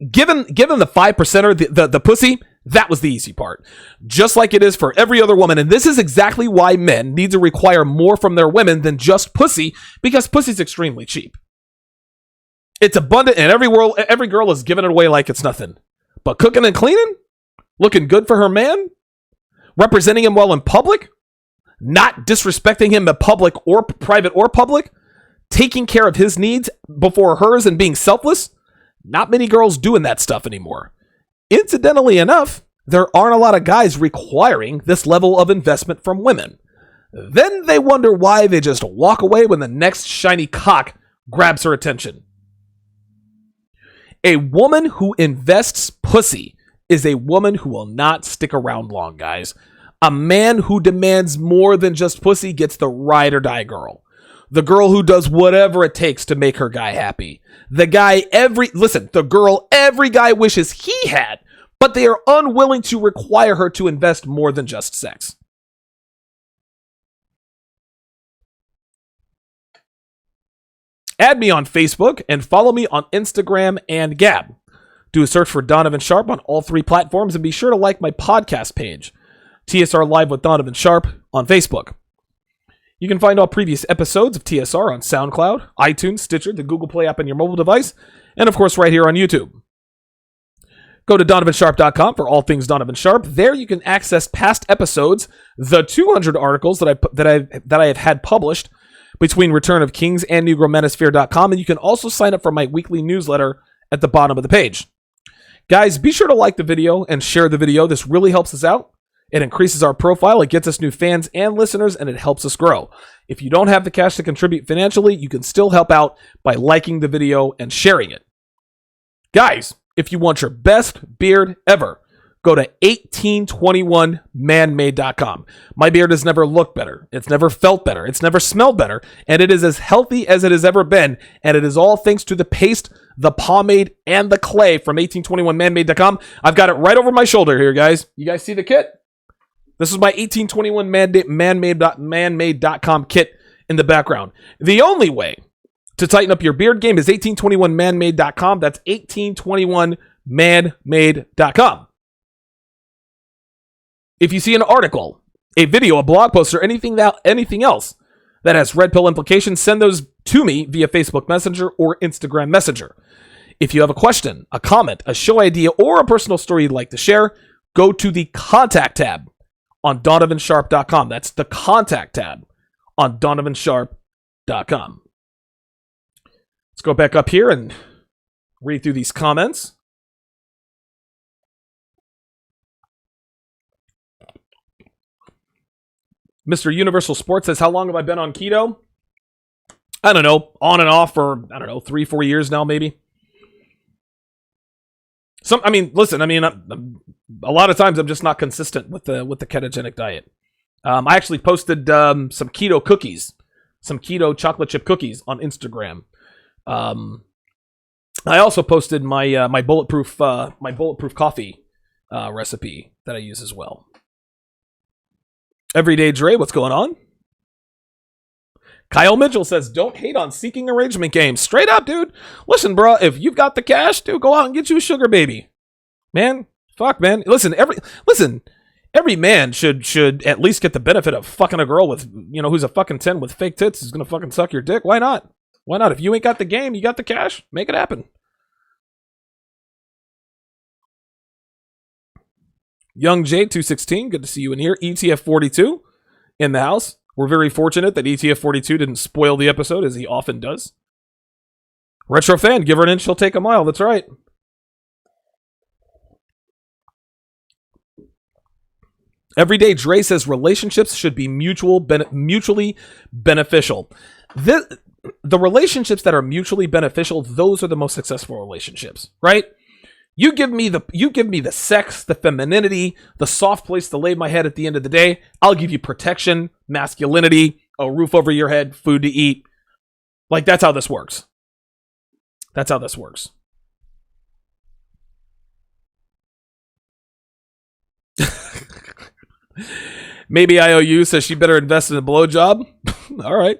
5%er, the pussy, that was the easy part. Just like it is for every other woman. And this is exactly why men need to require more from their women than just pussy, because pussy's extremely cheap. It's abundant, and every girl is giving it away like it's nothing. But cooking and cleaning, looking good for her man, representing him well in public, not disrespecting him in public or private or public, taking care of his needs before hers and being selfless, not many girls doing that stuff anymore. Incidentally enough, there aren't a lot of guys requiring this level of investment from women. Then they wonder why they just walk away when the next shiny cock grabs her attention. A woman who invests pussy is a woman who will not stick around long, guys. A man who demands more than just pussy gets the ride or die girl. The girl who does whatever it takes to make her guy happy. The girl every guy wishes he had, but they are unwilling to require her to invest more than just sex. Add me on Facebook and follow me on Instagram and Gab. Do a search for Donovan Sharp on all 3 platforms and be sure to like my podcast page, TSR Live with Donovan Sharp, on Facebook. You can find all previous episodes of TSR on SoundCloud, iTunes, Stitcher, the Google Play app on your mobile device, and of course right here on YouTube. Go to donovansharp.com for all things Donovan Sharp. There you can access past episodes, the 200 articles that I have had published between Return of Kings and NegroManosphere.com, and you can also sign up for my weekly newsletter at the bottom of the page. Guys, be sure to like the video and share the video. This really helps us out. It increases our profile, it gets us new fans and listeners, and it helps us grow. If you don't have the cash to contribute financially, you can still help out by liking the video and sharing it. Guys, if you want your best beard ever, go to 1821manmade.com. My beard has never looked better. It's never felt better. It's never smelled better. And it is as healthy as it has ever been. And it is all thanks to the paste, the pomade, and the clay from 1821manmade.com. I've got it right over my shoulder here, guys. You guys see the kit? This is my 1821manmade.com kit in the background. The only way to tighten up your beard game is 1821manmade.com. That's 1821manmade.com. If you see an article, a video, a blog post, or anything else that has red pill implications, send those to me via Facebook Messenger or Instagram Messenger. If you have a question, a comment, a show idea, or a personal story you'd like to share, go to the Contact tab on donovansharp.com. That's the Contact tab on donovansharp.com. Let's go back up here and read through these comments. Mr. Universal Sports says, how long have I been on keto? I don't know, on and off for, 3-4 years now, maybe. A lot of times I'm just not consistent with the ketogenic diet. I actually posted some keto cookies, some keto chocolate chip cookies on Instagram. I also posted my my bulletproof coffee recipe that I use as well. Everyday Dre, what's going on? Kyle Mitchell says, don't hate on seeking arrangement games. Straight up, dude. Listen, bro, if you've got the cash, dude, go out and get you a sugar baby. Man, fuck, man. Listen, every man should at least get the benefit of fucking a girl with, who's a fucking 10 with fake tits who's gonna fucking suck your dick. Why not? Why not? If you ain't got the game, you got the cash. Make it happen. Young J216, good to see you in here. ETF42, in the house. We're very fortunate that ETF42 didn't spoil the episode, as he often does. Retro fan, give her an inch, she'll take a mile. That's right. Everyday Dre says relationships should be mutually beneficial. The relationships that are mutually beneficial, those are the most successful relationships, right? You give me the sex, the femininity, the soft place to lay my head at the end of the day. I'll give you protection, masculinity, a roof over your head, food to eat. Like, that's how this works. That's how this works. Maybe IOU says she better invest in a blowjob. All right.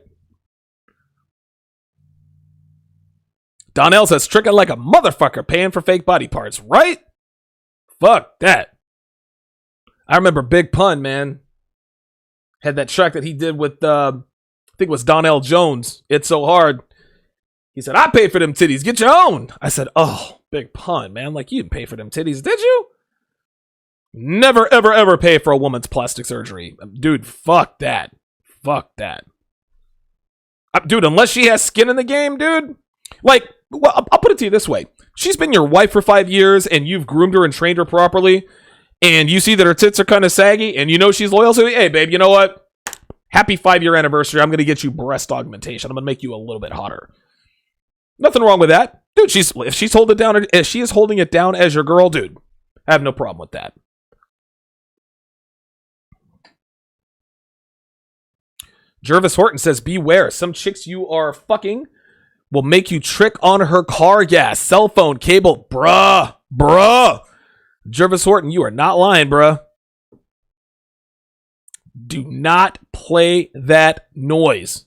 Donnell says tricking like a motherfucker, paying for fake body parts, right? Fuck that. I remember Big Pun, man. Had that track that he did with, I think it was Donnell Jones. It's So Hard. He said, I paid for them titties. Get your own. I said, oh, Big Pun, man. Like, you didn't pay for them titties, did you? Never, ever, ever pay for a woman's plastic surgery. Dude, fuck that. Fuck that. Dude, unless she has skin in the game, dude. Like, well, I'll put it to you this way. She's been your wife for 5 years, and you've groomed her and trained her properly, and you see that her tits are kind of saggy, and you know she's loyal, so, hey, babe, you know what? Happy 5-year anniversary. I'm going to get you breast augmentation. I'm going to make you a little bit hotter. Nothing wrong with that. Dude, if she is holding it down as your girl, dude, I have no problem with that. Jervis Horton says, beware. Some chicks you are fucking will make you trick on her car gas, cell phone, cable. Bruh. Jervis Horton, you are not lying, bruh. Do not play that noise.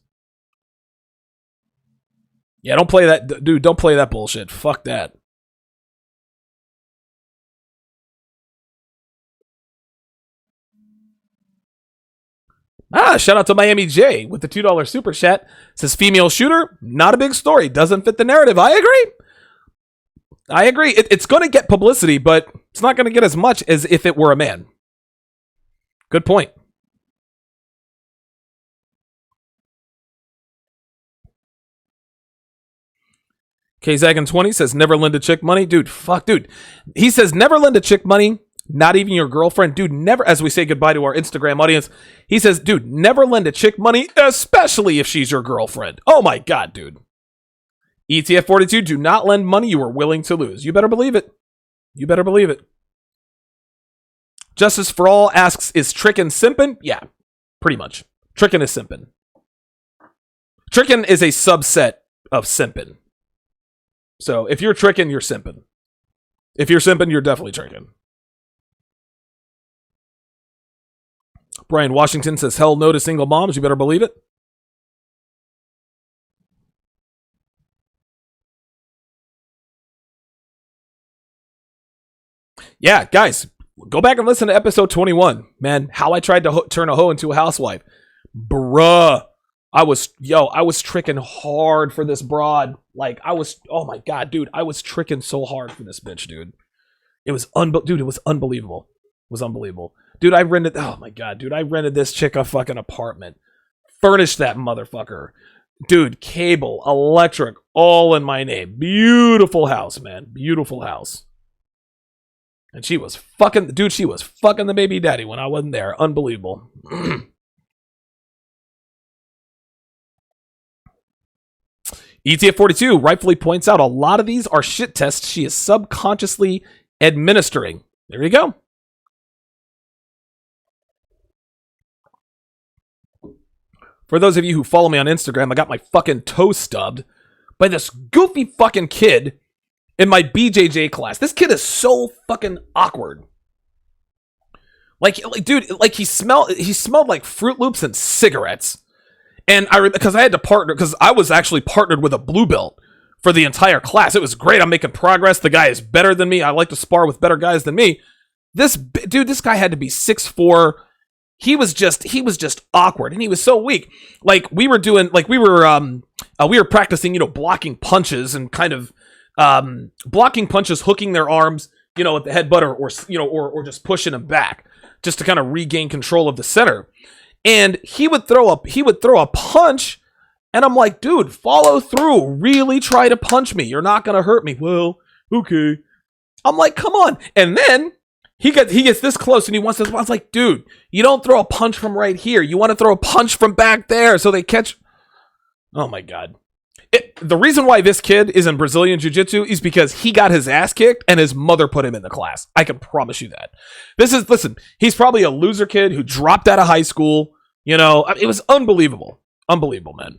Yeah, don't play that. Dude, don't play that bullshit. Fuck that. Shout out to Miami J with the $2 super chat. Says female shooter, not a big story. Doesn't fit the narrative. I agree. It's going to get publicity, but it's not going to get as much as if it were a man. Good point. KZagan20 says never lend a chick money. Dude, fuck, dude. He says never lend a chick money. Not even your girlfriend. Dude, never, as we say goodbye to our Instagram audience, he says, dude, never lend a chick money, especially if she's your girlfriend. Oh my God, dude. ETF42, do not lend money you are willing to lose. You better believe it. You better believe it. Justice for All asks, is trickin' simpin'? Yeah, pretty much. Trickin' is simpin'. Trickin' is a subset of simpin'. So if you're trickin', you're simpin'. If you're simpin', you're definitely trickin'. Brian Washington says, hell no to single moms. You better believe it. Yeah, guys, go back and listen to episode 21. Man, how I tried to turn a hoe into a housewife. Bruh. I was tricking hard for this broad. Like, oh my God, dude. I was tricking so hard for this bitch, dude. It was unbelievable. It was unbelievable. Dude, I rented this chick a fucking apartment. Furnished that motherfucker. Dude, cable, electric, all in my name. Beautiful house, man. Beautiful house. And she was fucking the baby daddy when I wasn't there. Unbelievable. ETF42 rightfully points out a lot of these are shit tests she is subconsciously administering. There you go. For those of you who follow me on Instagram, I got my fucking toe stubbed by this goofy fucking kid in my BJJ class. This kid is so fucking awkward. Like dude, like he smelled like Fruit Loops and cigarettes. And because I had to partner, because I was actually partnered with a blue belt for the entire class. It was great. I'm making progress. The guy is better than me. I like to spar with better guys than me. This guy had to be 6'4". He was just awkward, and he was so weak. Like we were practicing, blocking punches and kind of blocking punches, hooking their arms, at the headbutt or just pushing them back, just to kind of regain control of the center. and he would throw a punch, and I'm like, dude, follow through. Really try to punch me. You're not gonna hurt me. Well, okay. I'm like, come on. And then he gets this close and he wants to. I was like, dude, you don't throw a punch from right here. You want to throw a punch from back there so they catch. Oh my god. The reason why this kid is in Brazilian Jiu-Jitsu is because he got his ass kicked and his mother put him in the class. I can promise you that. Listen, he's probably a loser kid who dropped out of high school. You know, it was unbelievable. Unbelievable, man.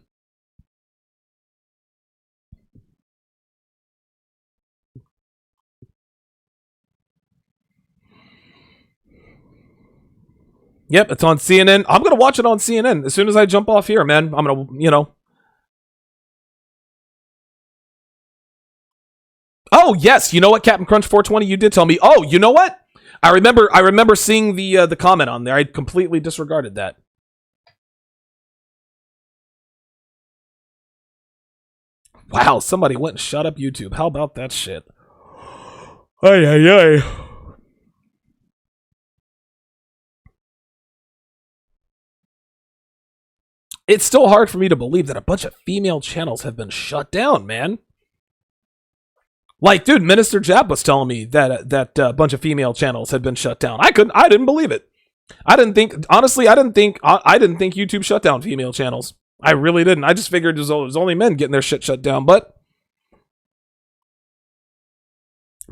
Yep, it's on CNN. I'm going to watch it on CNN as soon as I jump off here, man. I'm going to, you know. Oh, yes. You know what, Captain Crunch 420, you did tell me. Oh, you know what? I remember seeing the comment on there. I completely disregarded that. Wow, somebody went and shut up YouTube. How about that shit? Ay, ay, ay. It's still hard for me to believe that a bunch of female channels have been shut down, man. Like, dude, Minister Jap was telling me that a bunch of female channels had been shut down. I didn't believe it. I didn't think YouTube shut down female channels. I really didn't. I just figured it was only men getting their shit shut down. But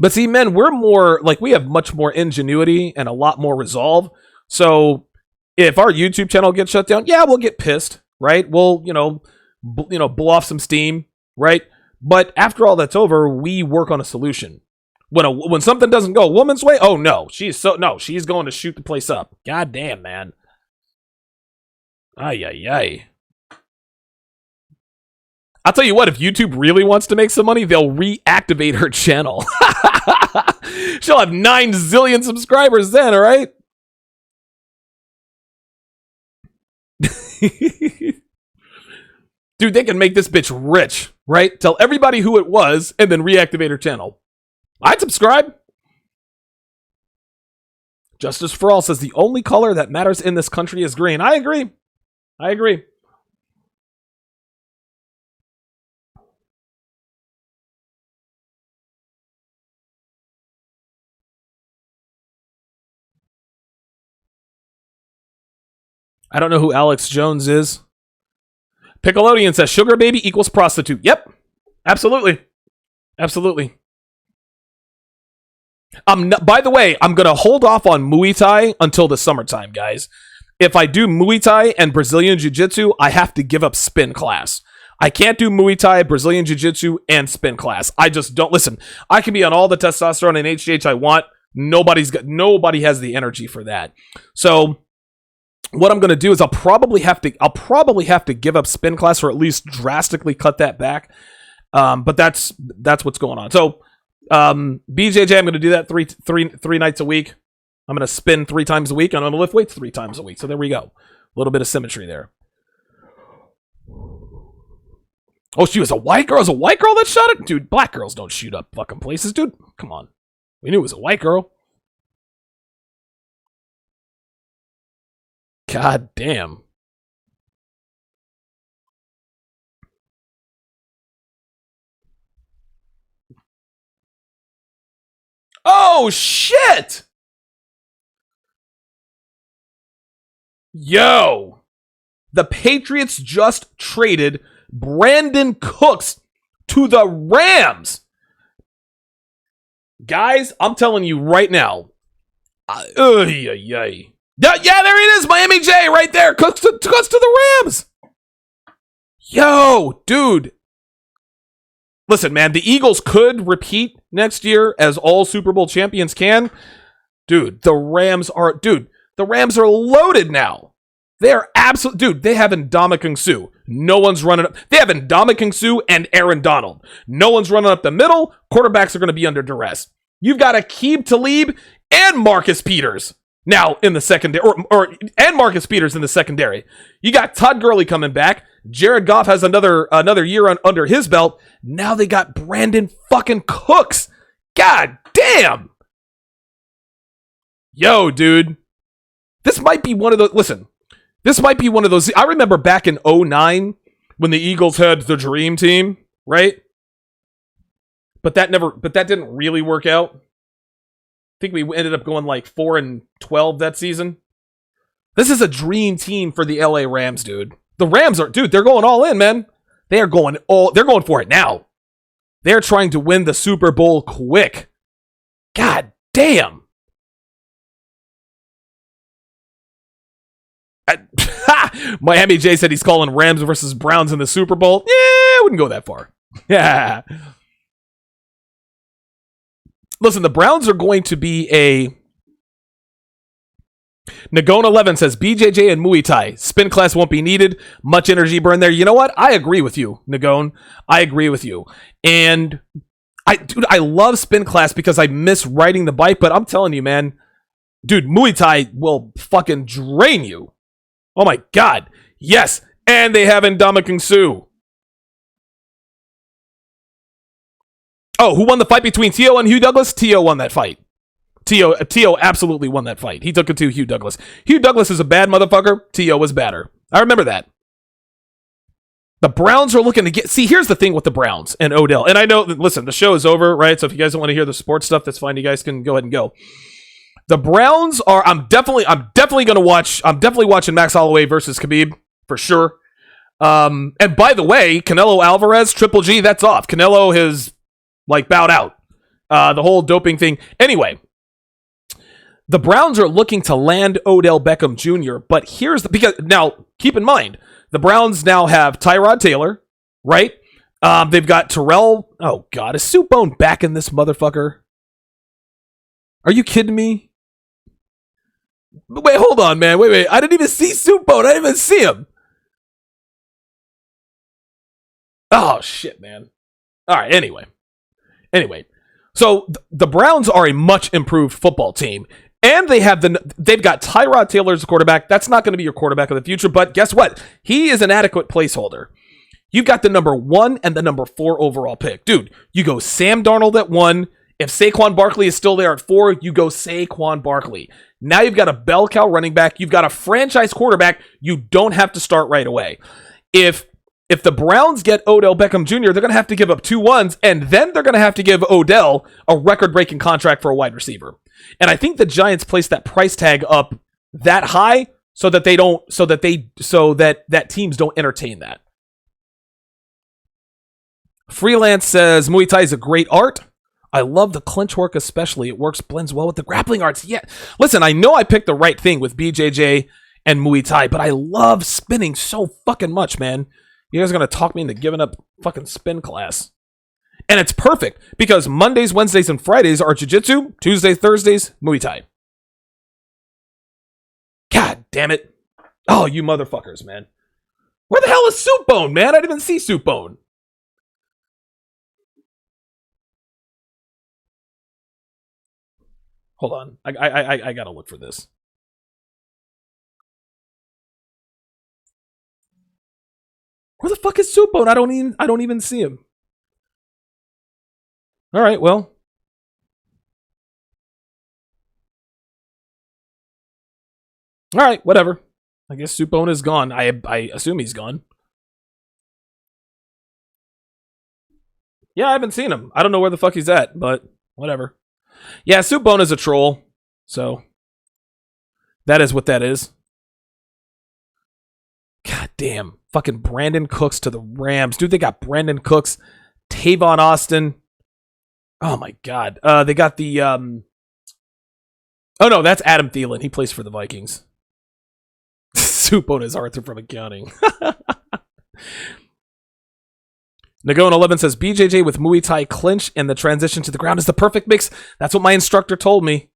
see, men, we're more like, we have much more ingenuity and a lot more resolve. So if our YouTube channel gets shut down, yeah, we'll get pissed, right? We'll, blow off some steam, right? But after all that's over, we work on a solution. When something doesn't go a woman's way, oh no, she's going to shoot the place up. God damn, man. Ay, ay, ay. I'll tell you what, if YouTube really wants to make some money, they'll reactivate her channel. She'll have 9 zillion subscribers then, all right? Dude, they can make this bitch rich, right? Tell everybody who it was and then reactivate her channel. I'd subscribe. Justice for All says the only color that matters in this country is green. I agree. I don't know who Alex Jones is. Piccolodian says sugar baby equals prostitute. Yep. Absolutely. By the way, I'm going to hold off on Muay Thai until the summertime, guys. If I do Muay Thai and Brazilian Jiu-Jitsu, I have to give up spin class. I can't do Muay Thai, Brazilian Jiu-Jitsu, and spin class. I just don't. Listen, I can be on all the testosterone and HGH I want. Nobody has the energy for that. So what I'm going to do is I'll probably have to give up spin class, or at least drastically cut that back. But that's what's going on. So BJJ, I'm going to do that three nights a week. I'm going to spin 3 times a week, and I'm going to lift weights 3 times a week. So there we go. A little bit of symmetry there. Oh, she was a white girl? It was a white girl that shot it? Dude, black girls don't shoot up fucking places, dude. Come on. We knew it was a white girl. God damn. Oh, shit! Yo! The Patriots just traded Brandon Cooks to the Rams! Guys, I'm telling you right now. Yeah, there it is, Miami J, right there. Cooks to the Rams. Yo, dude. Listen, man, the Eagles could repeat next year, as all Super Bowl champions can. Dude, the Rams are loaded now. They are absolute. Dude, they have Ndamukong Suh. No one's running up. They have Ndamukong Suh and Aaron Donald. No one's running up the middle. Quarterbacks are going to be under duress. You've got Aqib Talib and Marcus Peters now in the secondary, and Marcus Peters in the secondary. You got Todd Gurley coming back. Jared Goff has another year under his belt. Now they got Brandon fucking Cooks. God damn. Yo, dude. This might be one of the... Listen, This might be one of those. I remember back in 2009 when the Eagles had the dream team, right? But that didn't really work out. I think we ended up going like 4-12 that season. This is a dream team for the LA Rams, dude. The Rams they're going all in, man. They're going for it now. They're trying to win the Super Bowl quick. God damn. Miami J said he's calling Rams versus Browns in the Super Bowl. Yeah, I wouldn't go that far. Yeah. Listen, the Browns are going to be a... Nagone 11 says BJJ and Muay Thai. Spin class won't be needed. Much energy burn there. You know what? I agree with you, Nagone. I agree with you. And I love spin class because I miss riding the bike, but I'm telling you, man, dude, Muay Thai will fucking drain you. Oh my God. Yes. And they have Ndamukong Suh. Oh, who won the fight between Tio and Hugh Douglas? Tio won that fight. Tio absolutely won that fight. He took it to Hugh Douglas. Hugh Douglas is a bad motherfucker. Tio was badder. I remember that. The Browns are looking to get... See, here's the thing with the Browns and Odell. And I know, listen, the show is over, right? So if you guys don't want to hear the sports stuff, that's fine. You guys can go ahead and go. The Browns are... I'm definitely going to watch... I'm definitely watching Max Holloway versus Khabib, for sure. And by the way, Canelo Alvarez, Triple G, that's off. Canelo has, bowed out. The whole doping thing. Anyway... The Browns are looking to land Odell Beckham Jr., but because now keep in mind, the Browns now have Tyrod Taylor, right? They've got Terrell. Oh God, is Soup Bone back in this motherfucker? Are you kidding me? Wait, hold on, man. Wait. I didn't even see Soup Bone. I didn't even see him. Oh shit, man. All right. Anyway. So the Browns are a much improved football team. And they've got Tyrod Taylor as a quarterback. That's not going to be your quarterback of the future, but guess what? He is an adequate placeholder. You've got the number 1 and the number 4 overall pick. Dude, you go Sam Darnold at 1. If Saquon Barkley is still there at 4, you go Saquon Barkley. Now you've got a bell cow running back. You've got a franchise quarterback. You don't have to start right away. If the Browns get Odell Beckham Jr., they're going to have to give up 2 1s, and then they're going to have to give Odell a record-breaking contract for a wide receiver. And I think the Giants placed that price tag up that high so that teams don't entertain that. Freelance says Muay Thai is a great art. I love the clinch work especially. It blends well with the grappling arts. Yeah. Listen, I know I picked the right thing with BJJ and Muay Thai, but I love spinning so fucking much, man. You guys are going to talk me into giving up fucking spin class. And it's perfect because Mondays, Wednesdays, and Fridays are jiu-jitsu. Tuesdays, Thursdays, Muay Thai. God damn it. Oh, you motherfuckers, man. Where the hell is Soup Bone, man? I didn't even see Soup Bone. Hold on. I gotta look for this. Where the fuck is Soup Bone? I don't even see him. All right, well. All right, whatever. I guess Soup Bone is gone. I assume he's gone. Yeah, I haven't seen him. I don't know where the fuck he's at, but whatever. Yeah, Soup Bone is a troll. So, that is what that is. God damn. Fucking Brandon Cooks to the Rams. Dude, they got Brandon Cooks, Tavon Austin. Oh my God. They got the oh no, that's Adam Thielen. He plays for the Vikings. Soup Bone is Arthur from accounting. Nagone 11 says BJJ with Muay Thai clinch and the transition to the ground is the perfect mix. That's what my instructor told me.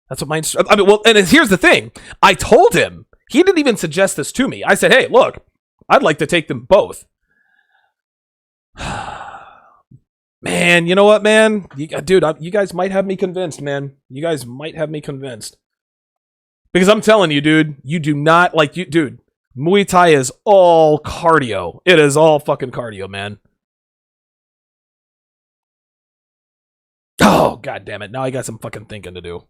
That's what my instructor. I mean, well, and here's the thing. I told him. He didn't even suggest this to me. I said, "Hey, look, I'd like to take them both." Man, you know what, man? You guys might have me convinced, man. You guys might have me convinced. Because I'm telling you, dude, you do not, dude, Muay Thai is all cardio. It is all fucking cardio, man. Oh, God damn it. Now I got some fucking thinking to do.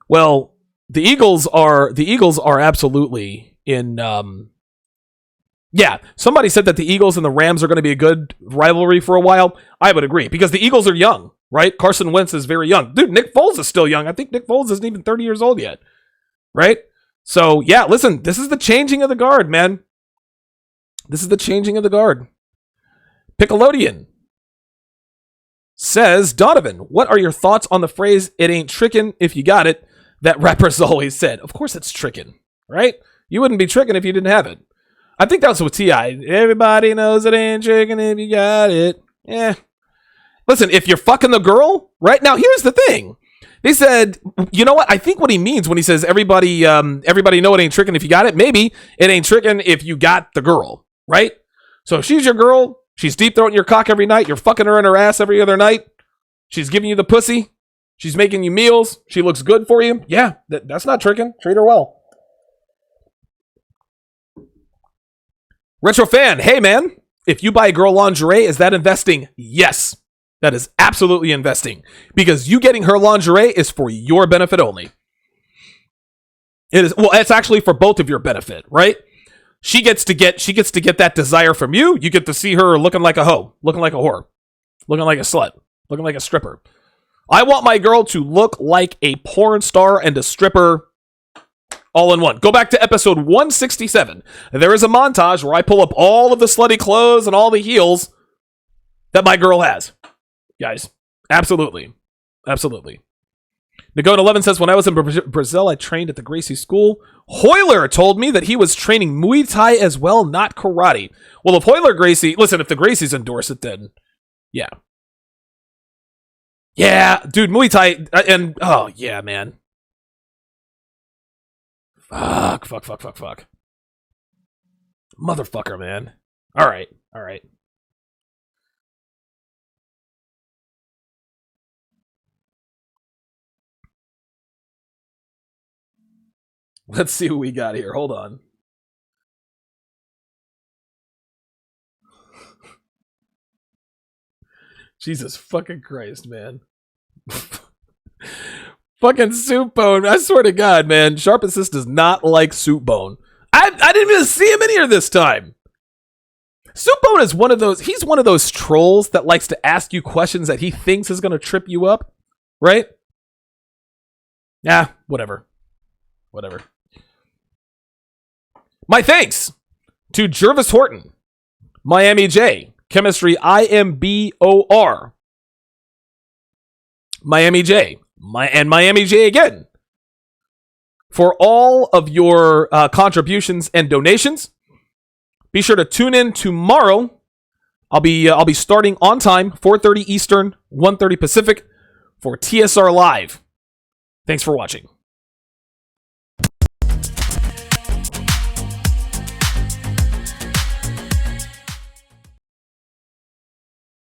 Well, the Eagles are absolutely in yeah, somebody said that the Eagles and the Rams are going to be a good rivalry for a while. I would agree because the Eagles are young, right? Carson Wentz is very young. Dude, Nick Foles is still young. I think Nick Foles isn't even 30 years old yet, right? So, yeah, listen, this is the changing of the guard, man. This is the changing of the guard. Piccolodian says, Donovan, what are your thoughts on the phrase, it ain't trickin' if you got it, that rappers always said? Of course it's trickin', right? You wouldn't be trickin' if you didn't have it. I think that's what T.I. Everybody knows it ain't trickin' if you got it. Yeah. Listen, if you're fucking the girl, right? Now, here's the thing. They said, you know what? I think what he means when he says everybody know it ain't trickin' if you got it, maybe it ain't trickin' if you got the girl, right? So if she's your girl, she's deep throating your cock every night, you're fucking her in her ass every other night, she's giving you the pussy, she's making you meals, she looks good for you, yeah, that's not trickin'. Treat her well. Retro fan, hey man, if you buy girl lingerie, is that investing? Yes, that is absolutely investing because you getting her lingerie is for your benefit only. It is, well, it's actually for both of your benefit, right? She gets to get that desire from you. You get to see her looking like a hoe, looking like a whore, looking like a slut, looking like a stripper. I want my girl to look like a porn star and a stripper all in one. Go back to episode 167. There is a montage where I pull up all of the slutty clothes and all the heels that my girl has. Guys, absolutely. Absolutely. Nagone 11 says, when I was in Brazil, I trained at the Gracie School. Hoyler told me that he was training Muay Thai as well, not karate. Well, if Hoyler Gracie, listen, if the Gracies endorse it, then yeah. Yeah, dude, Muay Thai, and, oh, yeah, man. Fuck. Motherfucker, man. All right. Let's see what we got here. Hold on. Jesus fucking Christ, man. Fucking Soup Bone. I swear to God, man. Sharp Assist does not like Soup Bone. I didn't even see him in here this time. Soup Bone is one of those, he's one of those trolls that likes to ask you questions that he thinks is going to trip you up. Right? Yeah, whatever. My thanks to Jervis Horton, Miami J, Chemistry IMBOR, Miami J, and Miami J again, for all of your contributions and donations. Be sure to tune in tomorrow. I'll be starting on time, 4:30 Eastern, 1:30 Pacific, for TSR Live. Thanks for watching.